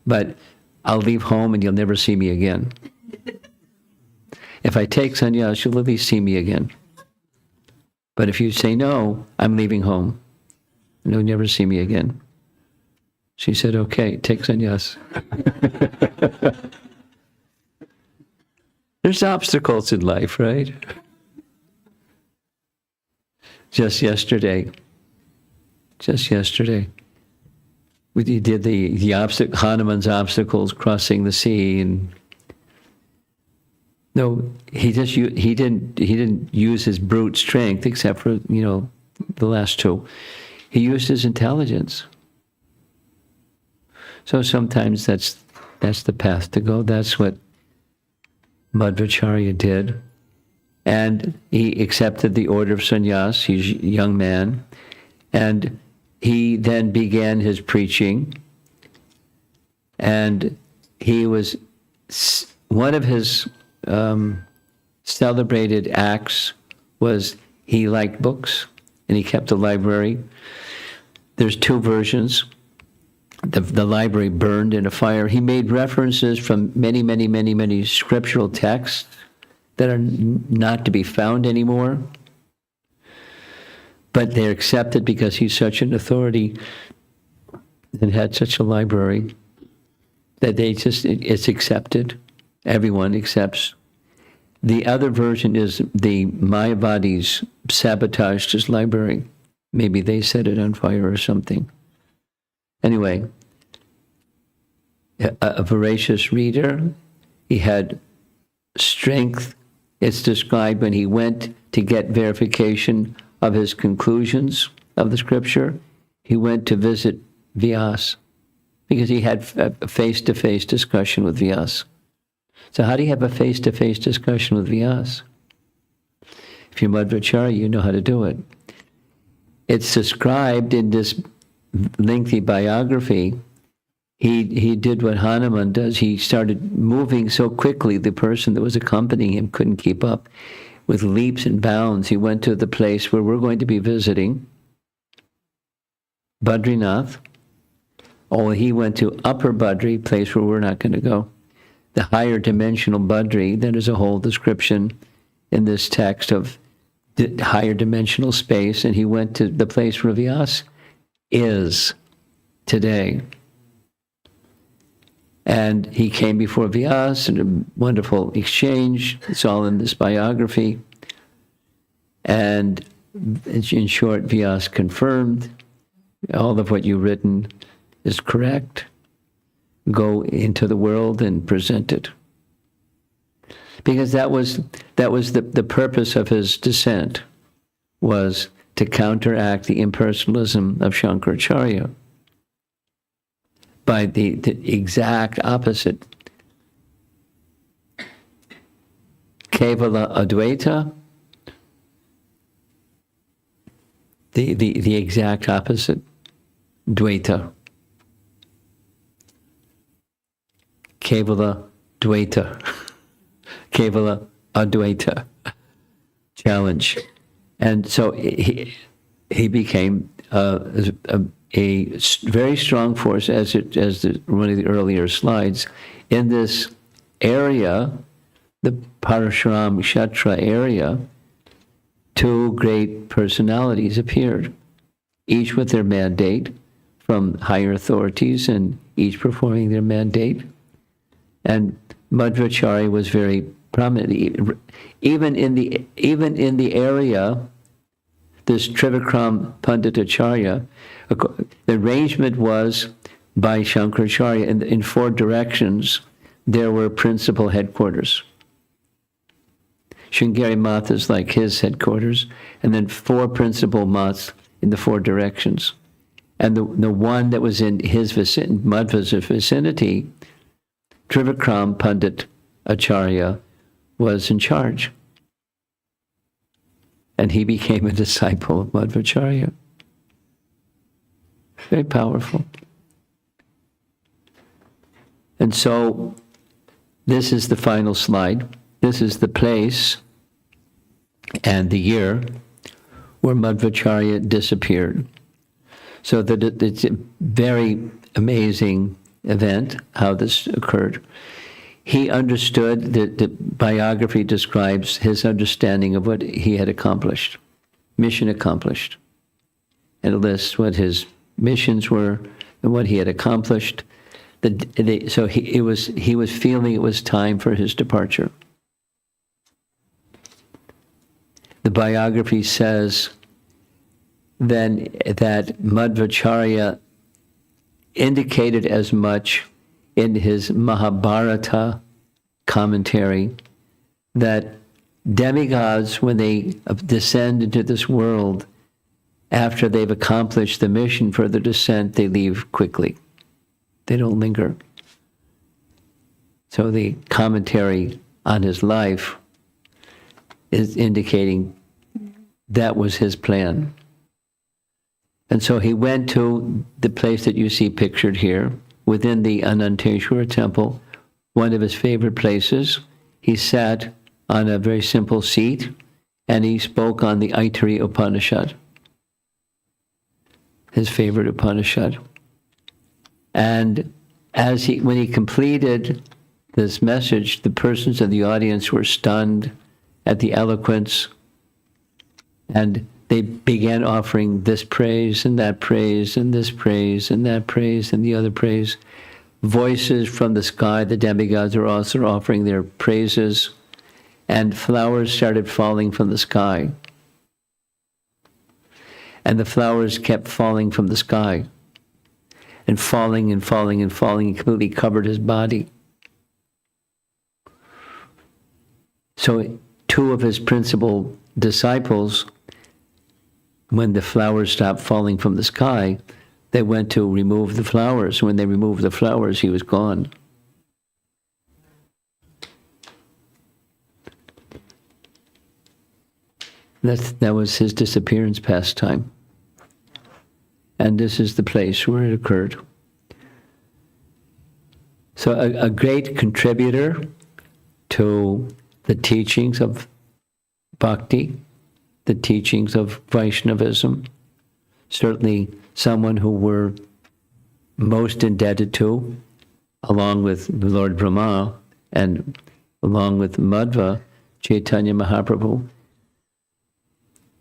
but I'll leave home and you'll never see me again. If I take sannyas, you'll at least see me again. But if you say no, I'm leaving home. And you'll never see me again. She said, okay, take sannyas. There's obstacles in life, right? Just yesterday, we did the Hanuman's obstacles, crossing the sea, and no, he didn't use his brute strength, except for the last two. He used his intelligence. So sometimes that's the path to go. That's what Madhvacarya did. And he accepted the order of sannyas. He's a young man. And he then began his preaching. And he was, one of his celebrated acts was he liked books, and he kept a library. There's two versions. The library burned in a fire. He made references from many scriptural texts that are not to be found anymore, but they're accepted because he's such an authority and had such a library that it's accepted. Everyone accepts. The other version is the Mayavadis sabotaged his library. Maybe they set it on fire or something. Anyway, a voracious reader. He had strength. It's described when he went to get verification of his conclusions of the scripture. He went to visit Vyas because he had a face-to-face discussion with Vyas. So how do you have a face-to-face discussion with Vyas? If you're Madhvacarya, you know how to do it. It's described in this lengthy biography. He did what Hanuman does. He started moving so quickly, the person that was accompanying him couldn't keep up. With leaps and bounds, he went to the place where we're going to be visiting, Badrinath. He went to Upper Badri, place where we're not going to go. The higher dimensional Badri, there is a whole description in this text of the higher dimensional space, and he went to the place where Vyas is today. And he came before Vyas in a wonderful exchange. It's all in this biography. And in short, Vyas confirmed all of what you've written is correct. Go into the world and present it. Because that was the purpose of his descent, was to counteract the impersonalism of Shankaracharya by the exact opposite. Kevala Advaita, the exact opposite, Dvaita. Kevala Dvaita. Kevala Advaita. Challenge. And so he became a very strong force, as one of the earlier slides, in this area, the Parashuram Kshetra area. Two great personalities appeared, each with their mandate from higher authorities, and each performing their mandate. And Madhvacarya was very prominent, even in the area. This Trivikram Panditacharya, the arrangement was by Shankaracharya in four directions. There were principal headquarters. Sringeri Math is like his headquarters, and then four principal maths in the four directions. And the one that was in his vicinity, Madhva's vicinity, Trivikram Pandit Acharya, was in charge. And he became a disciple of Madhvacarya. Very powerful. And so, this is the final slide. This is the place and the year where Madhvacarya disappeared. So that it's a very amazing event, how this occurred. He understood that the biography describes his understanding of what he had accomplished, mission accomplished. And it lists what his missions were and what he had accomplished. So he was feeling it was time for his departure. The biography says then that Madhvacarya indicated as much in his Mahabharata commentary that demigods, when they descend into this world, after they've accomplished the mission for their descent, they leave quickly. They don't linger. So the commentary on his life is indicating that was his plan. And so he went to the place that you see pictured here, within the Ananteshwara temple, one of his favorite places. He sat on a very simple seat and he spoke on the Aitari Upanishad, his favorite Upanishad. And when he completed this message, the persons in the audience were stunned at the eloquence, and they began offering this praise and that praise and this praise and that praise and the other praise. Voices from the sky, the demigods, are also offering their praises, and flowers started falling from the sky. And the flowers kept falling from the sky, and falling and falling and falling, and completely covered his body. So 2 of his principal disciples, when the flowers stopped falling from the sky, they went to remove the flowers. When they removed the flowers, he was gone. That was his disappearance pastime. And this is the place where it occurred. So a great contributor to the teachings of bhakti, the teachings of Vaishnavism, certainly someone who we're most indebted to, along with Lord Brahma and along with Madhva, Chaitanya Mahaprabhu.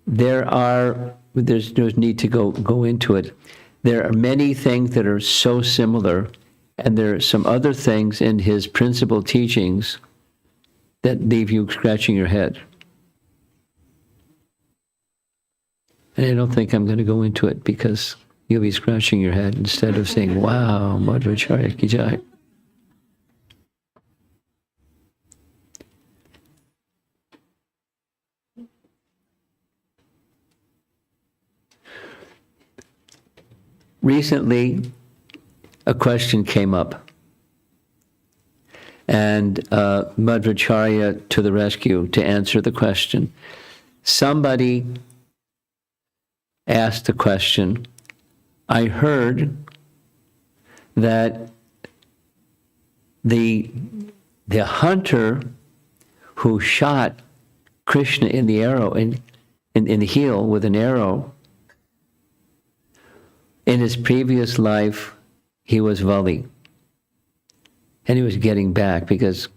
There's no need to go into it. There are many things that are so similar, and there are some other things in his principal teachings that leave you scratching your head. And I don't think I'm going to go into it because you'll be scratching your head instead of saying, wow, Madhvacarya ki jai. Recently, a question came up, and Madhvacarya to the rescue to answer the question. Somebody asked the question, I heard that the hunter who shot Krishna in the arrow, in the heel with an arrow, in his previous life, he was Vali. And he was getting back because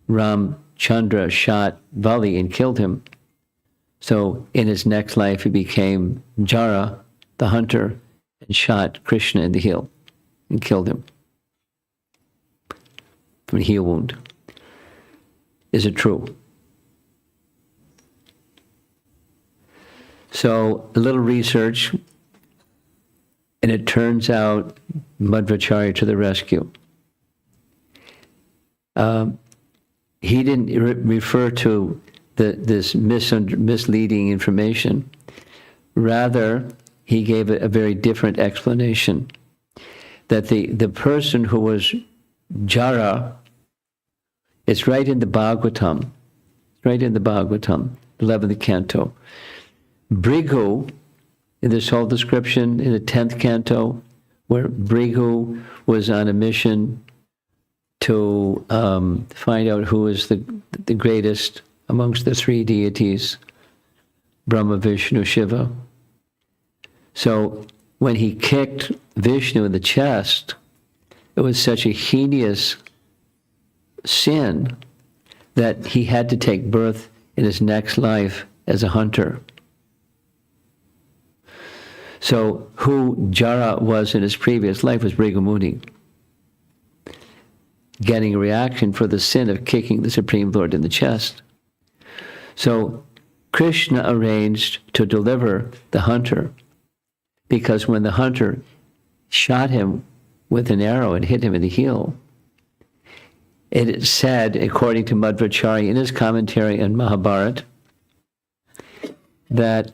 Ramchandra shot Vali and killed him. So in his next life, he became Jara, the hunter, and shot Krishna in the heel and killed him from a heel wound. Is it true? So a little research, and it turns out Madhvacarya to the rescue. He didn't refer to this misleading information. Rather, he gave a very different explanation. That the person who was Jara, it's right in the Bhagavatam, 11th canto. Brighu, in this whole description in the 10th canto, where Brighu was on a mission to find out who is the greatest amongst the 3 deities, Brahma, Vishnu, Shiva. So when he kicked Vishnu in the chest, it was such a heinous sin that he had to take birth in his next life as a hunter. So who Jara was in his previous life was Bhrigu Muni, getting a reaction for the sin of kicking the Supreme Lord in the chest. So Krishna arranged to deliver the hunter, because when the hunter shot him with an arrow and hit him in the heel, it said, according to Madhvacarya in his commentary on Mahabharata, that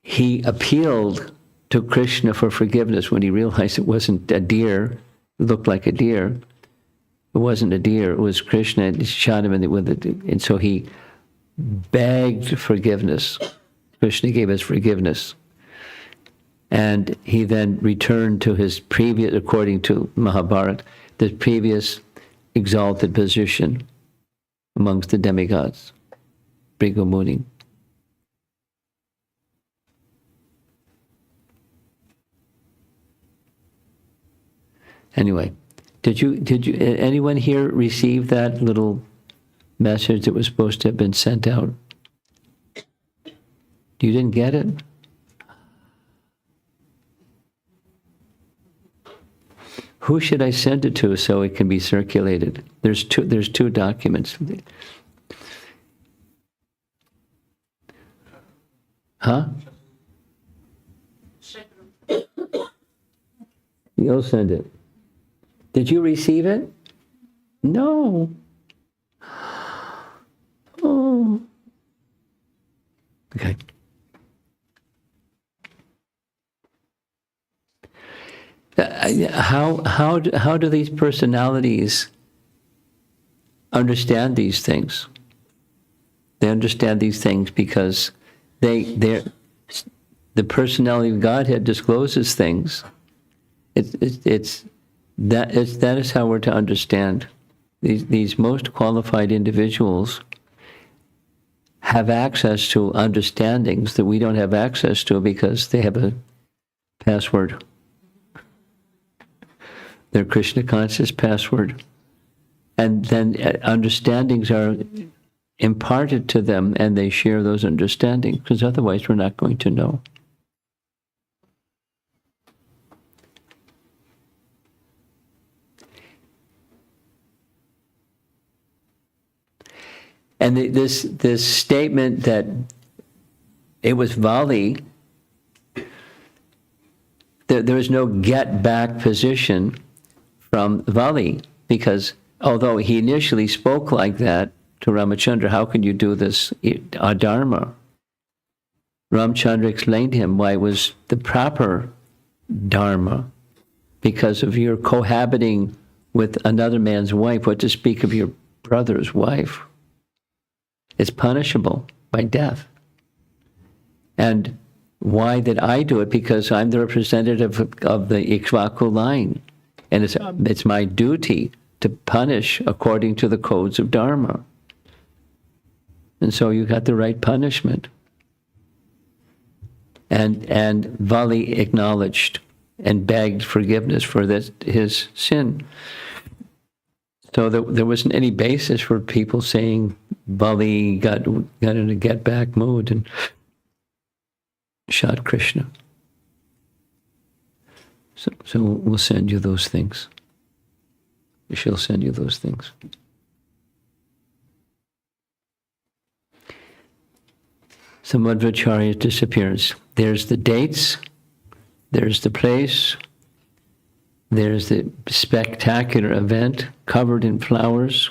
he appealed to Krishna for forgiveness when he realized it wasn't a deer. It looked like a deer. It wasn't a deer. It was Krishna. And he shot him with it, and so he begged forgiveness. Krishna gave us forgiveness, And he then returned to his previous, according to Mahabharata, the previous exalted position amongst the demigods, Bhrigu Muni. Anyway, did you anyone here receive that little message that was supposed to have been sent out? You didn't get it? Who should I send it to so it can be circulated? There's two documents. Huh? You'll send it. Did you receive it? No. Oh. Okay. How do these personalities understand these things? They understand these things because the personality of Godhead discloses things. That is how we're to understand. These most qualified individuals have access to understandings that we don't have access to because they have a password. Their Krishna conscious password. And then understandings are imparted to them and they share those understandings because otherwise we're not going to know. And this statement that it was Vali, there was no get back position from Vali, because although he initially spoke like that to Ramachandra, how can you do this adharma? Ramachandra explained to him why it was the proper dharma, because of your cohabiting with another man's wife, what to speak of your brother's wife. It's punishable by death. And why did I do it? Because I'm the representative of the Ikshvaku line. And it's my duty to punish according to the codes of Dharma. And so you got the right punishment. And Vali acknowledged and begged forgiveness for his sin. So there wasn't any basis for people saying Vali got in a get-back mood and shot Krishna. So we'll send you those things. She'll send you those things. So Madhvacarya's disappearance. There's the dates, there's the place, there's the spectacular event covered in flowers,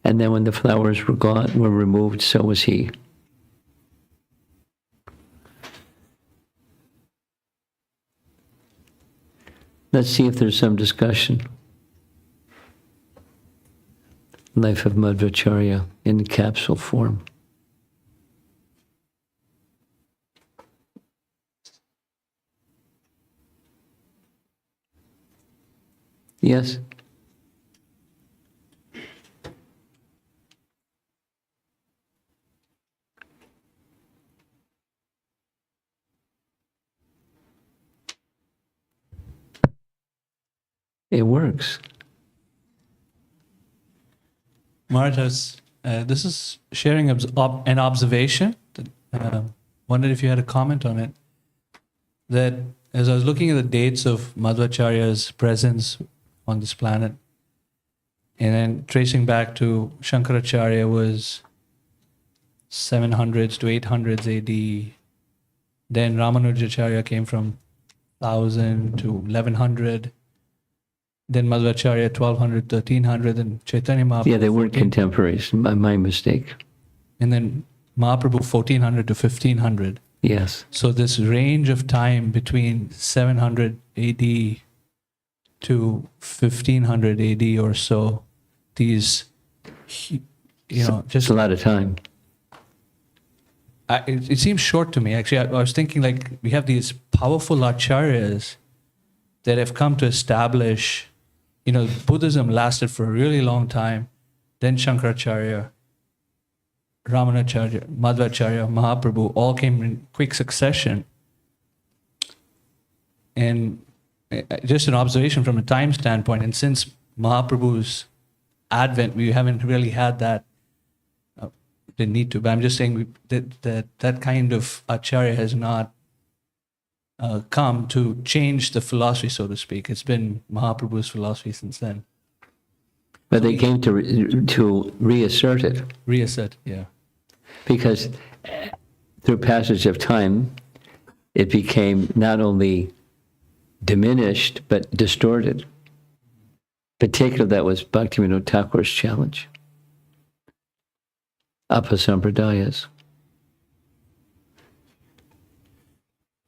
and then when the flowers were removed, so was he. Let's see if there's some discussion. Life of Madhvacharya in capsule form. Yes? It works. Maharaj, this is sharing an observation. Wondered if you had a comment on it. That as I was looking at the dates of Madhvacharya's presence on this planet, and then tracing back to Shankaracharya was 700s to 800s AD. Then Ramanujacharya came from 1000 to 1100. Then Madhvacharya 1200, 1300, and Chaitanya Mahaprabhu. Yeah, they weren't contemporaries. My mistake. And then Mahaprabhu 1400 to 1500. Yes. So this range of time between 700 AD to 1500 AD or so, these, Just a lot of time. it seems short to me. Actually, I was thinking like we have these powerful acharyas that have come to establish, Buddhism lasted for a really long time. Then Shankaracharya, Ramanacharya, Madhvacarya, Mahaprabhu all came in quick succession. And just an observation from a time standpoint, and since Mahaprabhu's advent, we haven't really had that. Didn't need to, but I'm just saying that kind of acharya has not come to change the philosophy, so to speak. It's been Mahaprabhu's philosophy since then. But they came to reassert it. Reassert, yeah. Because through passage of time, it became not only diminished, but distorted. Particularly, that was Bhaktivinoda Thakur's challenge. Apasampradayas.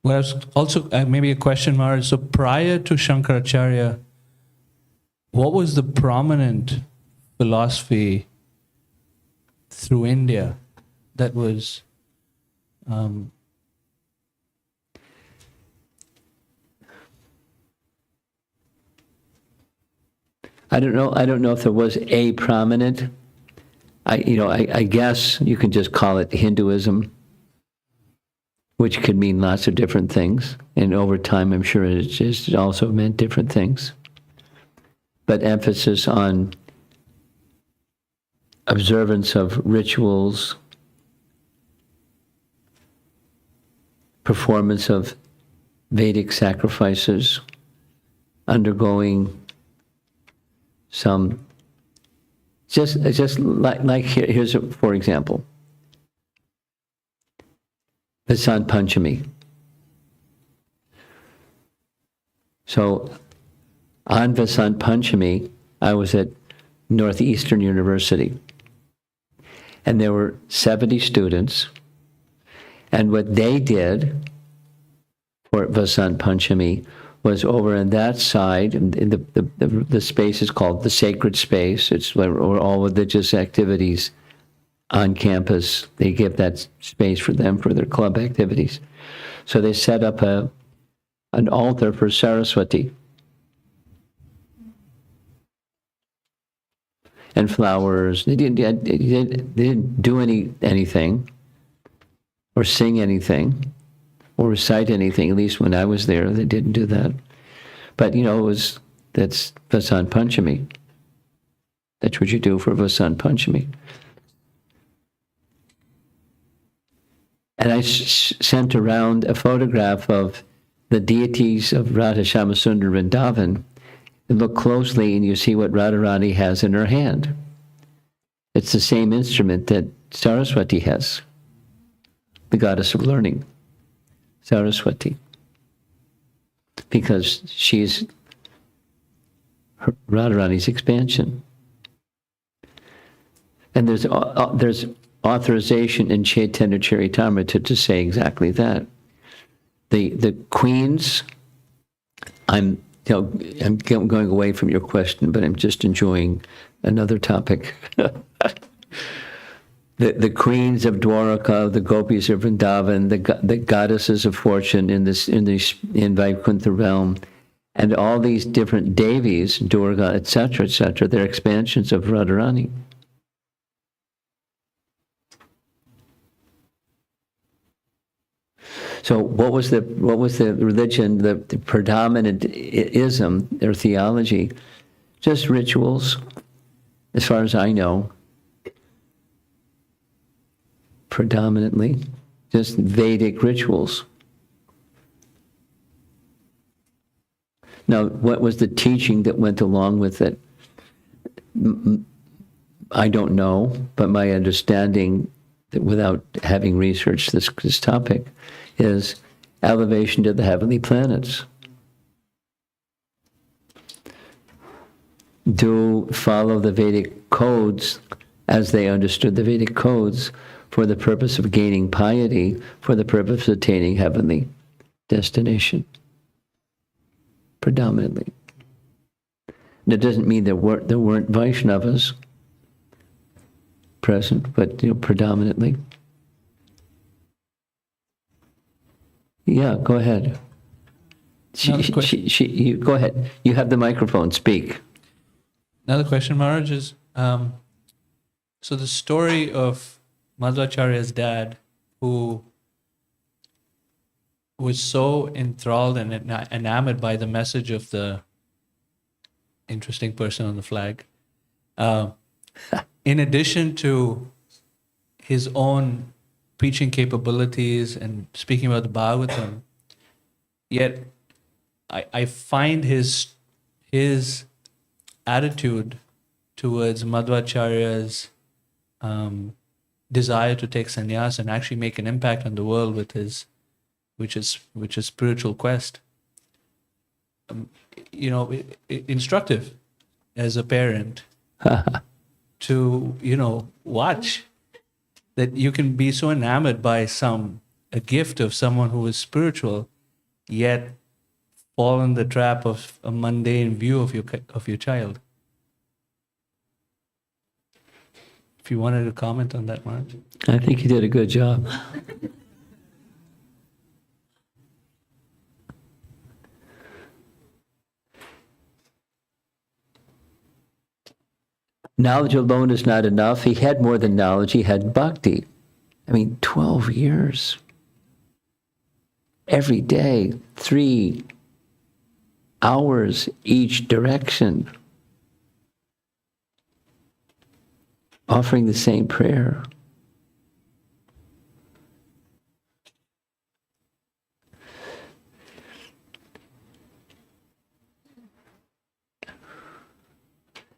Well, also maybe a question, Maharaj. So prior to Shankaracharya, what was the prominent philosophy through India that was I don't know if there was a prominent. I guess you can just call it Hinduism, which could mean lots of different things. And over time, I'm sure it also meant different things. But emphasis on observance of rituals, performance of Vedic sacrifices, undergoing some, just like here's for example, Vasant Panchami. So on Vasant Panchami, I was at Northeastern University, and there were 70 students, and what they did for Vasant Panchami was over on that side, in the space is called the sacred space. It's where all religious activities on campus, they give that space for them for their club activities. So they set up an altar for Saraswati. And flowers. They didn't do anything or sing anything or recite anything. At least when I was there, they didn't do that. But that's Vasant Panchami. That's what you do for Vasant Panchami. And I sent around a photograph of the deities of Radha Shyamasundar Vrindavan. And look closely and you see what Radharani has in her hand. It's the same instrument that Saraswati has, the goddess of learning, Saraswati. Because she's Radharani's expansion. And there's authorization in Chaitanya Charitamrita to say exactly that. The queens, I'm going away from your question, but I'm just enjoying another topic. The queens of Dwaraka, the gopis of Vrindavan, the goddesses of fortune in Vaikuntha realm, and all these different devis, Durga, etc., they're expansions of Radharani. So what was the religion, the predominant ism, their theology? Just rituals, as far as I know, predominantly, just Vedic rituals. Now, what was the teaching that went along with it? I don't know, but my understanding, that without having researched this topic, is elevation to the heavenly planets. Do follow the Vedic codes as they understood the Vedic codes for the purpose of gaining piety, for the purpose of attaining heavenly destination. Predominantly. And it doesn't mean there weren't Vaishnavas present, but predominantly. Yeah, go ahead. Another question. You, go ahead. You have the microphone. Speak. Another question, Maharaj, is so the story of Madhvacharya's dad, who was so enthralled and enamored by the message of the interesting person on the flag, in addition to his own preaching capabilities and speaking about the Bhagavatam, yet I find his attitude towards Madhvacharya's desire to take sannyas and actually make an impact on the world with his, which is spiritual quest. Instructive as a parent to watch that you can be so enamored by a gift of someone who is spiritual, yet fall in the trap of a mundane view of your child. If you wanted to comment on that, Maharaj. I think you did a good job. Knowledge alone is not enough. He had more than knowledge. He had bhakti. 12 years. Every day, 3 hours each direction. Offering the same prayer.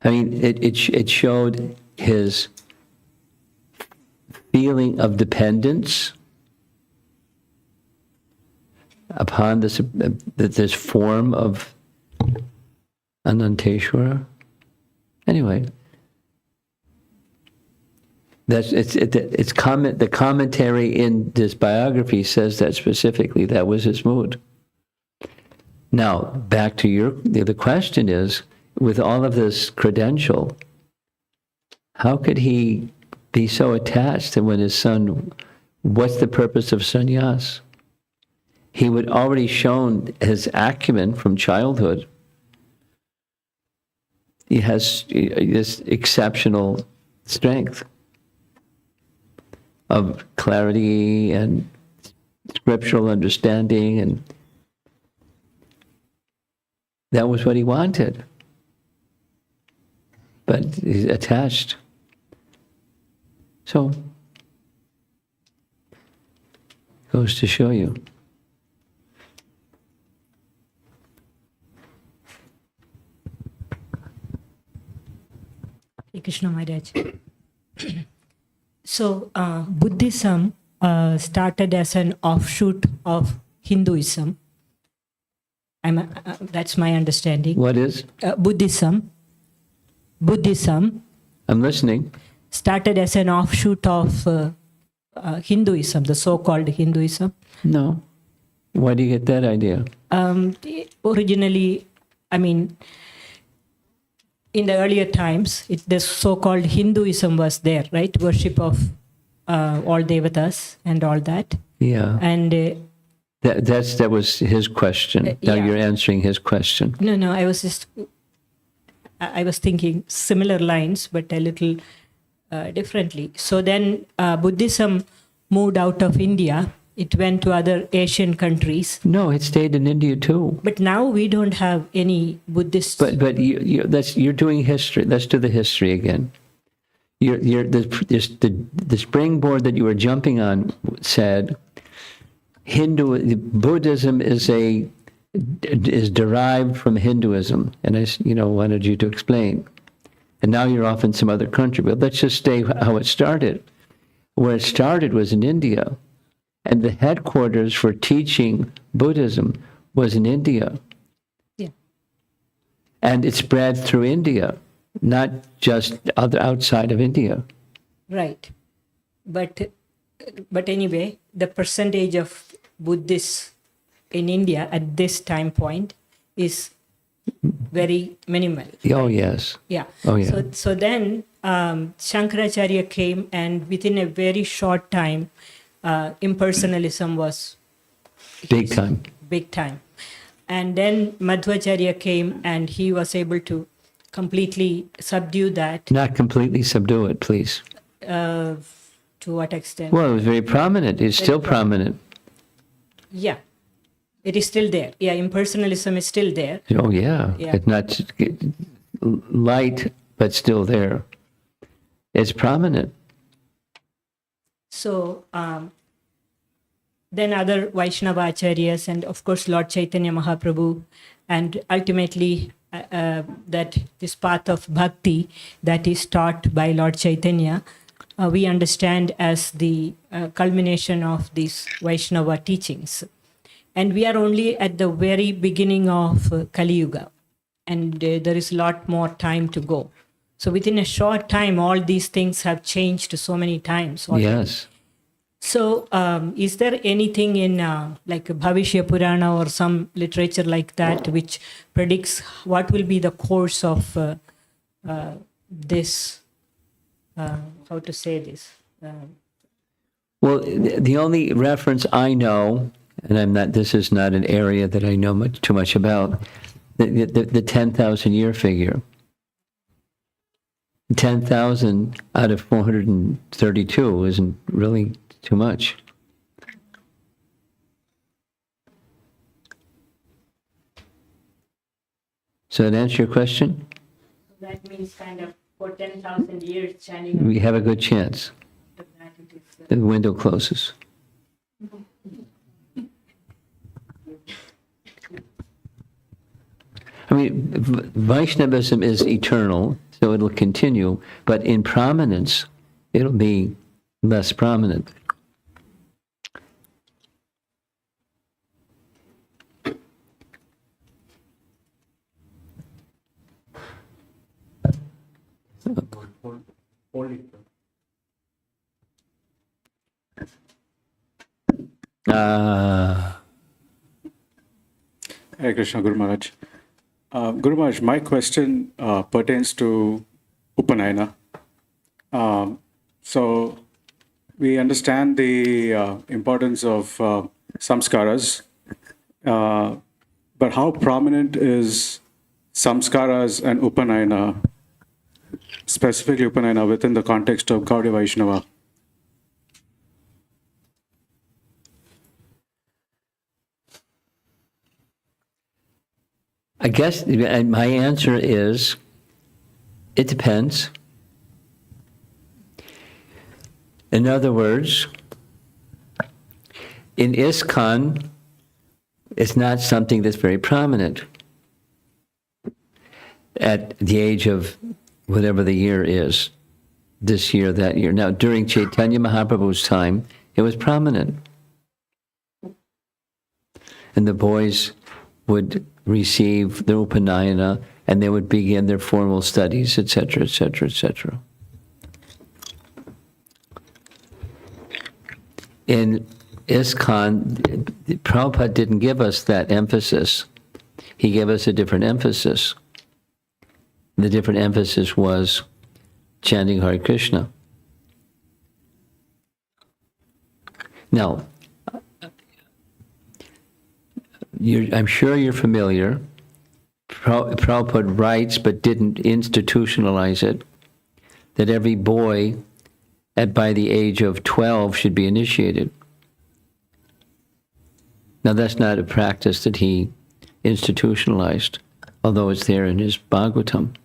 It showed his feeling of dependence upon this form of Ananteshwara. Anyway, the commentary in this biography says that specifically. That was his mood. Now, back to the question is, with all of this credential, how could he be so attached to when his son, what's the purpose of sannyas? He would already shown his acumen from childhood. He has this exceptional strength of clarity and scriptural understanding, and that was what he wanted. But he's attached. So, goes to show you. Krishna Maharaj. So, Buddhism started as an offshoot of Hinduism. That's my understanding. What is? Buddhism. I'm listening. Started as an offshoot of Hinduism, the so-called Hinduism. No. Why do you get that idea? Originally, in the earlier times, the so-called Hinduism was there, right? Worship of all devatas and all that. Yeah. And that was his question. Now you're answering his question. No, I was thinking similar lines, but a little differently. So then Buddhism moved out of India. It went to other Asian countries. No, it stayed in India too. But now we don't have any Buddhists. But you're doing history. Let's do the history again. The springboard that you were jumping on said Buddhism is derived from Hinduism, and I wanted you to explain. And now you're off in some other country. But let's just stay how it started. Where it started was in India. And the headquarters for teaching Buddhism was in India. Yeah. And it spread through India, not just outside of India. Right. But anyway, the percentage of Buddhists in India at this time point is very minimal. Oh, yes. Yeah. Oh, yeah. So then Shankaracharya came, and within a very short time, impersonalism was Big time. Big time. And then Madhvacarya came and he was able to completely subdue that. Not completely subdue it, please. To what extent? Well, it was very prominent. It's still prominent. Yeah. It is still there. Yeah, impersonalism is still there. Oh, yeah. Yeah. It's not light, but still there. It's prominent. So then other Vaishnava Acharyas and of course Lord Chaitanya Mahaprabhu, and ultimately that this path of bhakti that is taught by Lord Chaitanya, we understand as the culmination of these Vaishnava teachings. And we are only at the very beginning of Kali Yuga, and there is a lot more time to go. So within a short time, all these things have changed so many times already. Yes. So is there anything in like Bhavishya Purana or some literature like that which predicts what will be the course of this, how to say this? Well, the only reference I know, and I'm not, this is not an area that I know too much about, the 10,000 year figure. 10,000 out of 432 isn't really too much. So that answer your question? That means kind of for 10,000 years chanting. We have a good chance. The window closes. I mean, Vaishnavism is eternal, so it'll continue, but in prominence, it'll be less prominent. Hare Krishna, Guru Maharaj. Guru Maharaj, my question pertains to Upanayana. So we understand the importance of samskaras, but how prominent is samskaras and Upanayana, specifically Upanayana, within the context of Gaudiya Vaishnava? I guess my answer is, it depends. In other words, in ISKCON, it's not something that's very prominent at the age of whatever the year is, this year, that year. Now, during Chaitanya Mahaprabhu's time, it was prominent. And the boys would receive their Upanayana, and they would begin their formal studies, etc., etc., etc. In ISKCON, Prabhupada didn't give us that emphasis. He gave us a different emphasis. The different emphasis was chanting Hare Krishna. Now, I'm sure you're familiar. Prabhupada writes, but didn't institutionalize it, that every boy by the age of 12 should be initiated. Now, that's not a practice that he institutionalized, although it's there in his Bhagavatam.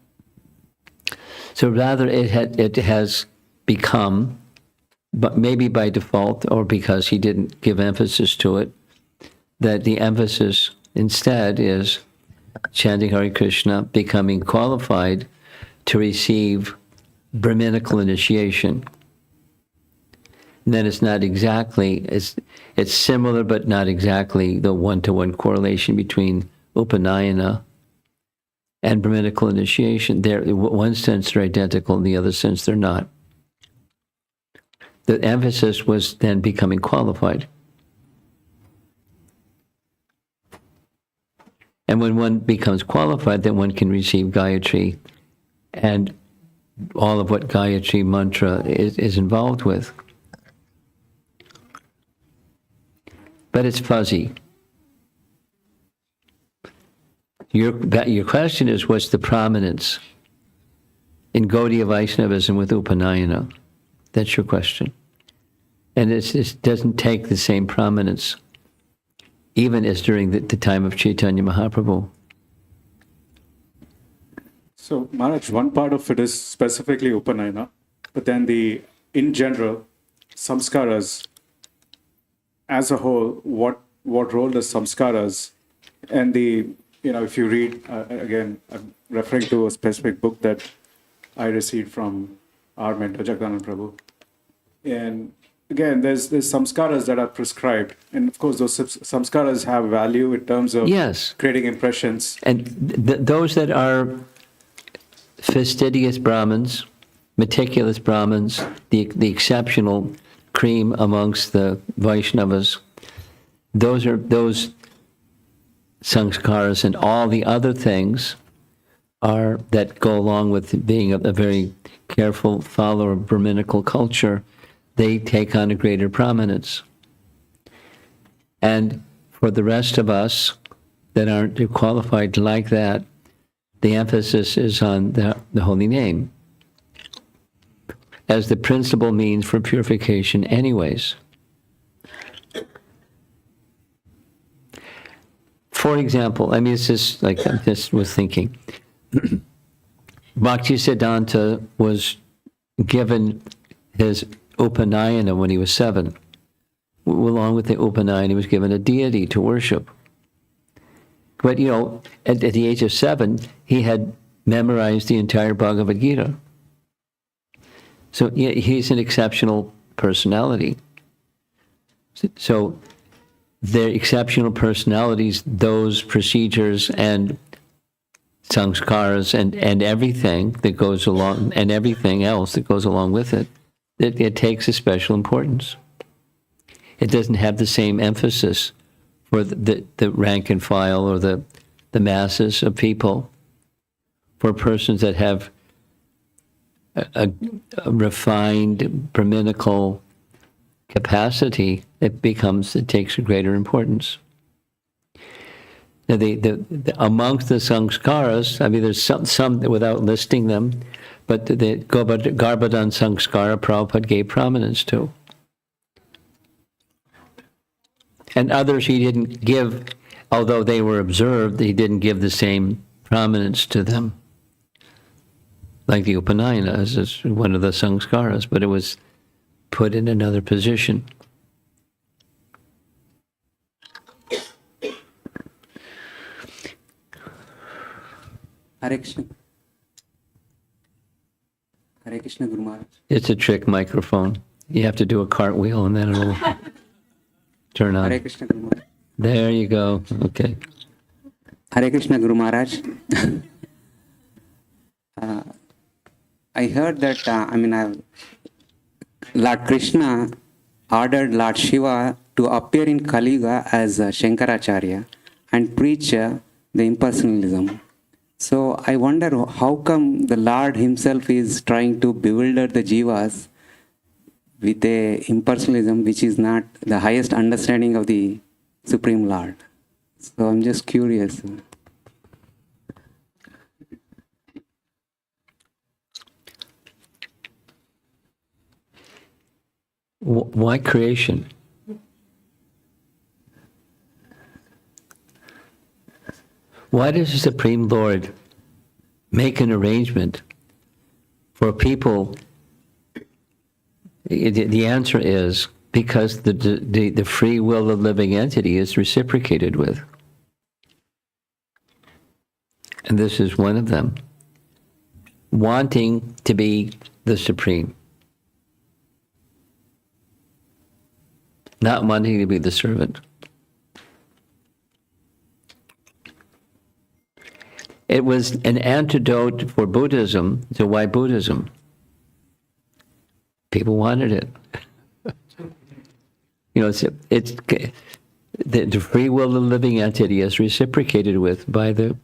So rather, it has become, but maybe by default or because he didn't give emphasis to it, that the emphasis instead is chanting Hare Krishna, becoming qualified to receive Brahminical initiation. And then it's not exactly, it's similar but not exactly the one-to-one correlation between Upanayana and Brahminical initiation. In one sense they're identical, in the other sense they're not. The emphasis was then becoming qualified. And when one becomes qualified, then one can receive Gayatri and all of what Gayatri mantra is involved with. But it's fuzzy. Your question is, what's the prominence in Gaudiya Vaishnavism with Upanayana? That's your question. And it doesn't take the same prominence, even as during the time of Chaitanya Mahaprabhu. So, Maharaj, one part of it is specifically Upanayana, but then in general, samskaras as a whole, what role does samskaras and if you read, again, I'm referring to a specific book that I received from our mentor, Jagdanand Prabhu. And again, there's samskaras that are prescribed. And of course, those samskaras have value in terms of Yes. creating impressions. And those that are fastidious Brahmins, meticulous Brahmins, the exceptional cream amongst the Vaishnavas, those sanskaras and all the other things that go along with being a very careful follower of Brahminical culture, they take on a greater prominence. And for the rest of us that aren't qualified like that, the emphasis is on the holy name as the principal means for purification anyways. For example, I mean, it's just like I just was thinking, Bhaktisiddhanta was given his Upanayana when he was 7. Along with the Upanayana, he was given a deity to worship. But, at the age of 7, he had memorized the entire Bhagavad Gita. So he's an exceptional personality. So their exceptional personalities, those procedures and sanskaras and everything that goes along, and everything else that goes along with it, it takes a special importance. It doesn't have the same emphasis for the rank and file or the masses of people. For persons that have a refined Brahminical capacity, it takes a greater importance. Now, amongst the sanskaras, I mean, there's some without listing them, but the Garbhadan sanskara Prabhupada gave prominence to. And others he didn't give, although they were observed, he didn't give the same prominence to them. Like the Upanayana is one of the sanskaras, but it was put in another position. Hare Krishna. Hare Krishna, Guru Maharaj. It's a trick microphone. You have to do a cartwheel and then it'll turn on. Hare Krishna, Guru Maharaj. There you go. Okay. Hare Krishna, Guru Maharaj. I heard that, Lord Krishna ordered Lord Shiva to appear in Kali Yuga as Shankaracharya and preach the impersonalism. So I wonder how come the Lord himself is trying to bewilder the jivas with a impersonalism which is not the highest understanding of the Supreme Lord. So I'm just curious. Why creation? Why does the Supreme Lord make an arrangement for people? The answer is because the free will of living entity is reciprocated with. And this is one of them. Wanting to be the Supreme. Not wanting to be the servant. It was an antidote for Buddhism. So why Buddhism? People wanted it. It's the free will of the living entity is reciprocated with by the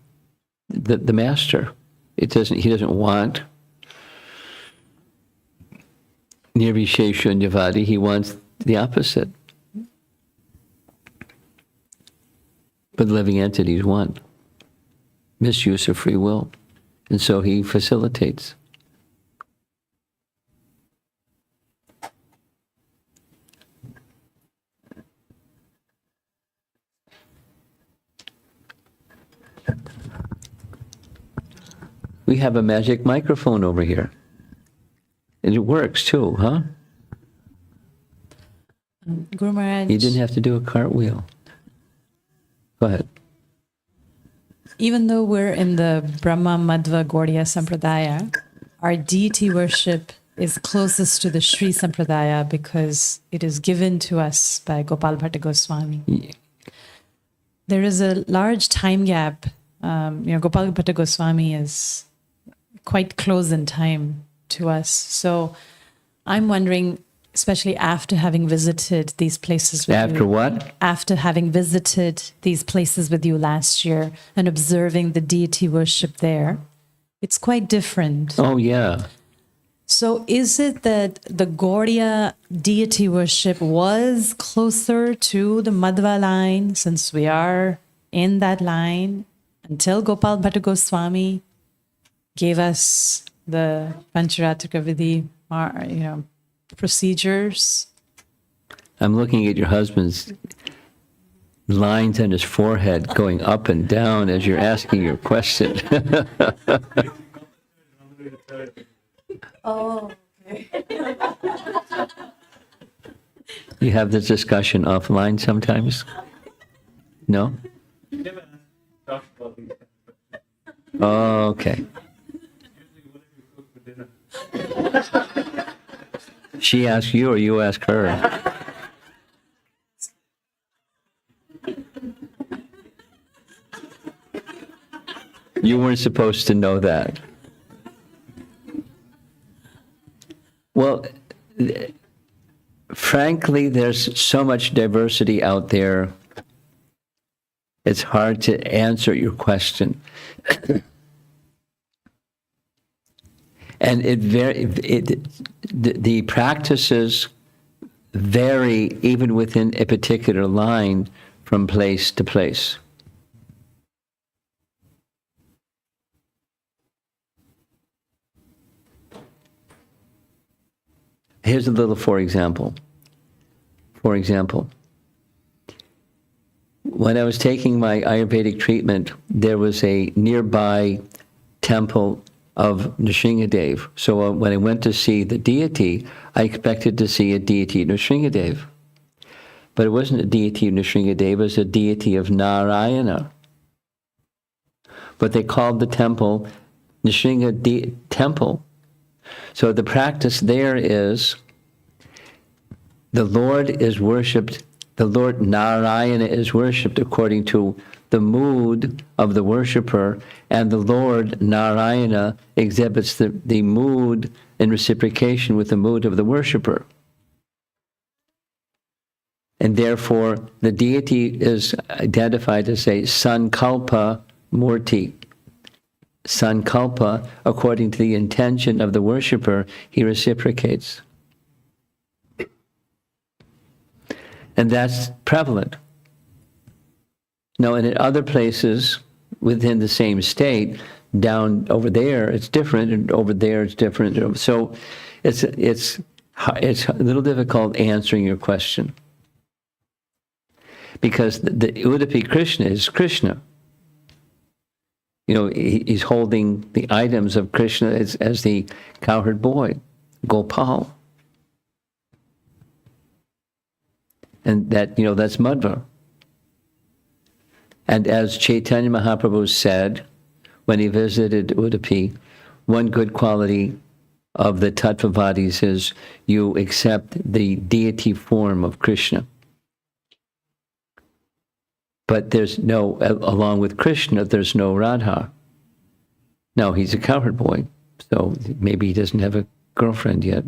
master. He doesn't want nirvisheshunyavadi. He wants the opposite. But the living entities want. misuse of free will. And so he facilitates. We have a magic microphone over here. And it works too, huh? Guru Maharaj, You didn't have to do a cartwheel. Go ahead. even though we're in the Brahma Madhvacarya Sampradaya, our deity worship is closest to the Sri Sampradaya because it is given to us by Gopal Bhatta Goswami. There is a large time gap. Gopal Bhatta Goswami is quite close in time to us. So I'm wondering, especially after having visited these places with After you. what? After having visited these places with you last year and observing the deity worship there, it's quite different. Oh, yeah. So is it that the Gaudiya deity worship was closer to the Madhva line, since we are in that line, until Gopal Bhatta Goswami gave us the Pancharatrika Vidhi, procedures? I'm looking at your husband's lines on his forehead going up and down as you're asking your question. Oh, okay. You have this discussion offline sometimes? No? Oh, okay. She asked you or you asked her? You weren't supposed to know that. Well, frankly, there's so much diversity out there. It's hard to answer your question. And the practices vary even within a particular line from place to place. Here's a little for example. For example, when I was taking my Ayurvedic treatment, there was a nearby temple of Nrsingadev. So when I went to see the deity, I expected to see a deity of Nrsingadev. But it wasn't a deity of Nrsingadev, it was a deity of Narayana. But they called the temple Nrsinga Temple. So the practice there is the Lord is worshipped, the Lord Narayana is worshipped according to the mood of the worshipper, and the Lord Narayana exhibits the mood in reciprocation with the mood of the worshipper. And therefore, the deity is identified as a Sankalpa Murti. Sankalpa, according to the intention of the worshipper, he reciprocates. And that's prevalent. Now, and in other places within the same state, down over there it's different, and over there it's different. So it's a little difficult answering your question. Because the Udupi Krishna is Krishna. He's holding the items of Krishna as the cowherd boy, Gopal. And that's Madhva. And as Chaitanya Mahaprabhu said when he visited Udupi, one good quality of the Tattvavadis is you accept the deity form of Krishna. But there's no, along with Krishna, there's no Radha. No, he's a cowherd boy, so maybe he doesn't have a girlfriend yet.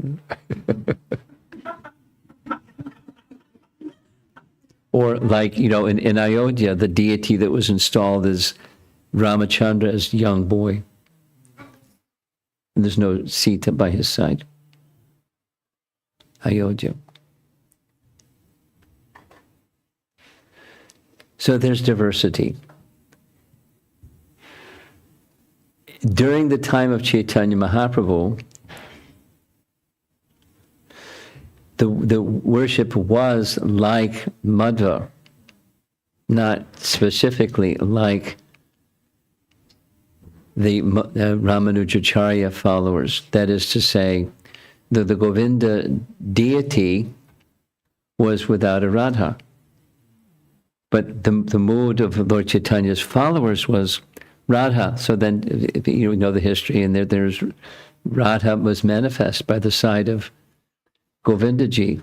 Or like, in Ayodhya, the deity that was installed is Ramachandra as a young boy. And there's no Sita by his side. Ayodhya. So there's diversity. during the time of Chaitanya Mahaprabhu, the worship was like Madhva, not specifically like the Ramanujacharya followers. That is to say, the Govinda deity was without a Radha. But the mood of Lord Chaitanya's followers was Radha. So then, if you know the history, and there's Radha was manifest by the side of Govindaji,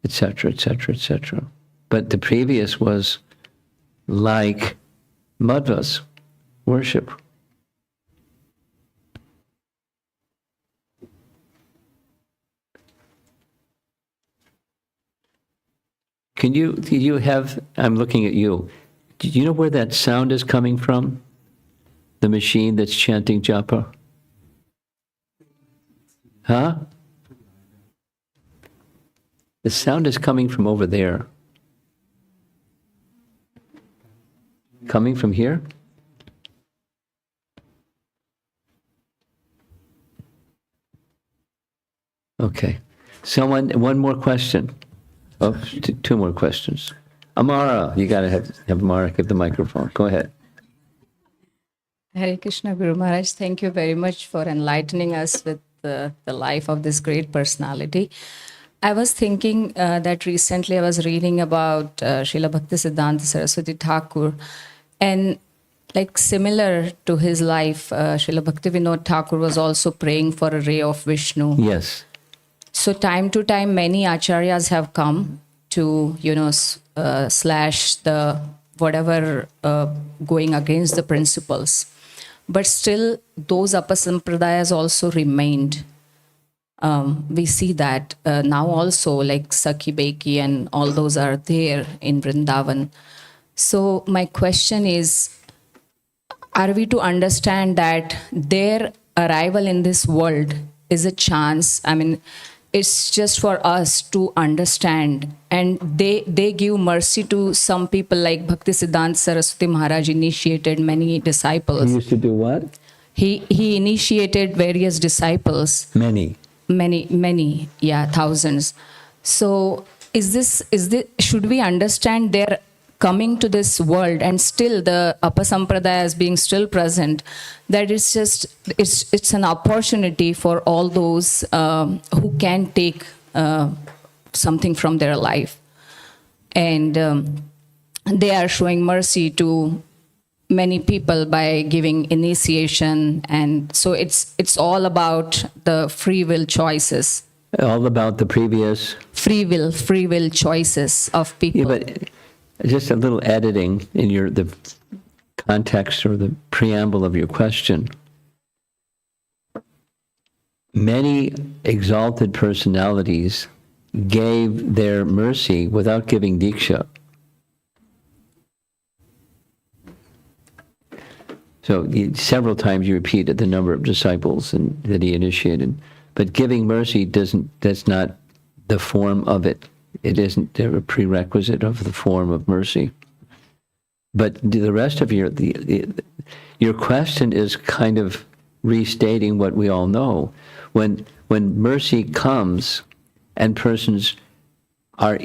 etc., etc., etc. But the previous was like Madhva's worship. Do you have, I'm looking at you, do you know where that sound is coming from? The machine that's chanting japa? Huh? The sound is coming from over there. Coming from here? Okay. One more question. Oh, two more questions. Amara, you got to have Amara give the microphone. Go ahead. Hare Krishna, Guru Maharaj. Thank you very much for enlightening us with the life of this great personality. I was thinking that recently I was reading about Srila Bhaktisiddhanta Saraswati Thakur, and like similar to his life, Srila Bhaktivinoda Thakur was also praying for a ray of Vishnu. Yes. So time to time, many acharyas have come to, slash the whatever going against the principles. But still, those apasampradayas also remained. We see that now also, like Sakhi Beki and all those are there in Vrindavan. So my question is, are we to understand that their arrival in this world is a chance? I mean, it's just for us to understand. And they give mercy to some people, like Bhaktisiddhanta Saraswati Maharaj initiated many disciples. He used to do what? He initiated various disciples. Many, Yeah, thousands. So should we understand their coming to this world and still the apasampradayas being still present, that it's an opportunity for all those who can take something from their life. And they are showing mercy to many people by giving initiation. And so it's all about the free will choices. all about the previous. Free will choices of people. Yeah, but just a little editing in the context or the preamble of your question. Many exalted personalities gave their mercy without giving Diksha. So several times you repeated the number of disciples that he initiated. But giving mercy that's not the form of it. It isn't a prerequisite of the form of mercy. But the rest of your question is kind of restating what we all know. When mercy comes and persons are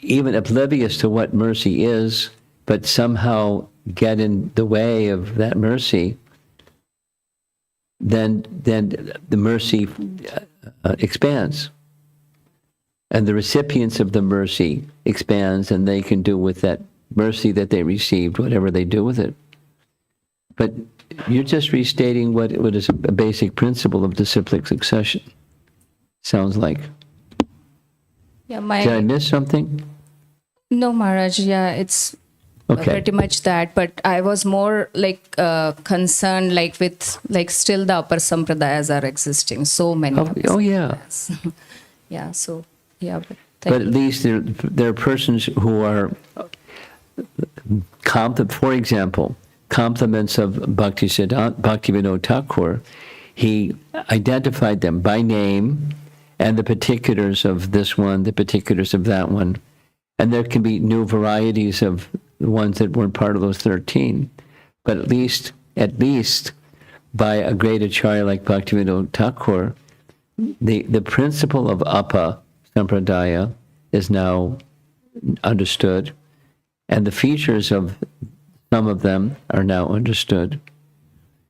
even oblivious to what mercy is, but somehow get in the way of that mercy, then the mercy expands. And the recipients of the mercy expands, and they can do with that mercy that they received whatever they do with it. But you're just restating what is a basic principle of disciplic succession. Sounds like. Yeah, Did I miss something? No, Maharaj. Yeah, it's Okay. pretty much that. But I was more like concerned, like with still the upper sampradayas are existing. So many. Oh yeah. Yeah. So yeah. But at least there are persons who are, for example, compliments of Bhaktivinoda Thakur. He identified them by name and the particulars of this one, the particulars of that one. And there can be new varieties of the ones that weren't part of those 13. But at least at least by a great acharya like Bhaktivinoda Thakur, the principle of Apa Sampradaya is now understood, and the features of some of them are now understood,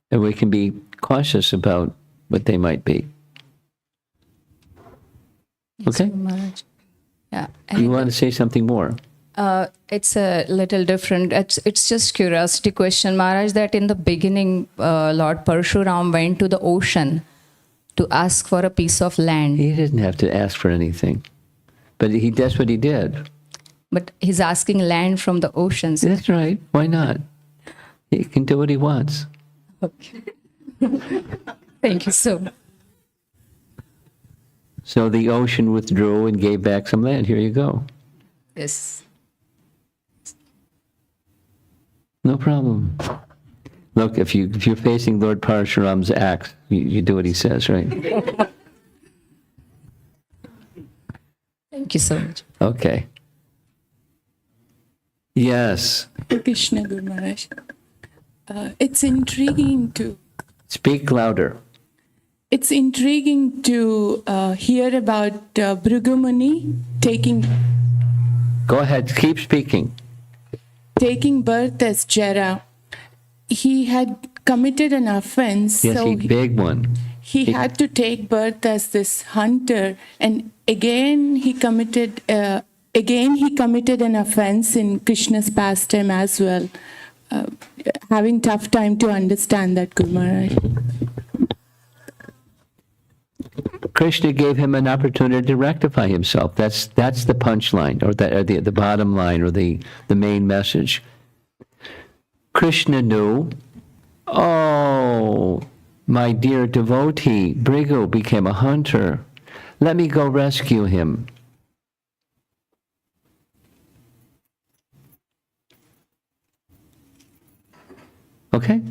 and we can be cautious about what they might be. Okay? So much. Yeah. You want to say something more? It's a little different. It's just curiosity question, Maharaj, that in the beginning, Lord Parshuram went to the ocean to ask for a piece of land. He didn't have to ask for anything, but that's what he did. But he's asking land from the oceans. That's right. Why not? He can do what he wants. Okay. Thank you so much. So the ocean withdrew and gave back some land. Here you go. Yes. No problem. Look, if you're facing Lord Parshuram's axe, you do what he says, right? Thank you so much. Okay. Yes. Krishna Guru Maharaj. It's intriguing to Speak louder. hear about Bhrigumuni Go ahead. Keep speaking. taking birth as Jara. He had committed an offense, Yes, so big one. he had to take birth as this hunter, and again he committed an offense in Krishna's pastime as well. Having tough time to understand that, Guru Maharaj. Krishna gave him an opportunity to rectify himself. That's the punchline, or the bottom line, or the main message. Krishna knew, oh, my dear devotee, Bhrigu became a hunter. Let me go rescue him. Okay?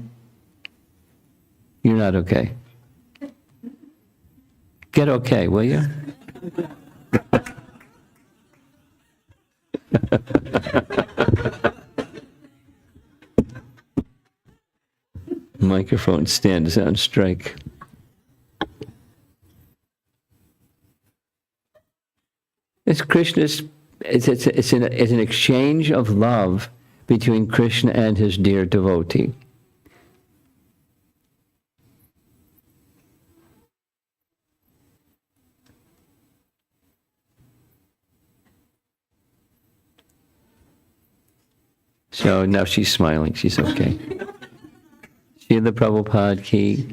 You're not okay. Get okay, will you? Microphone stand is on strike. It's Krishna's. It's an exchange of love between Krishna and his dear devotee. So now she's smiling. She's okay. Srila Prabhupada ki.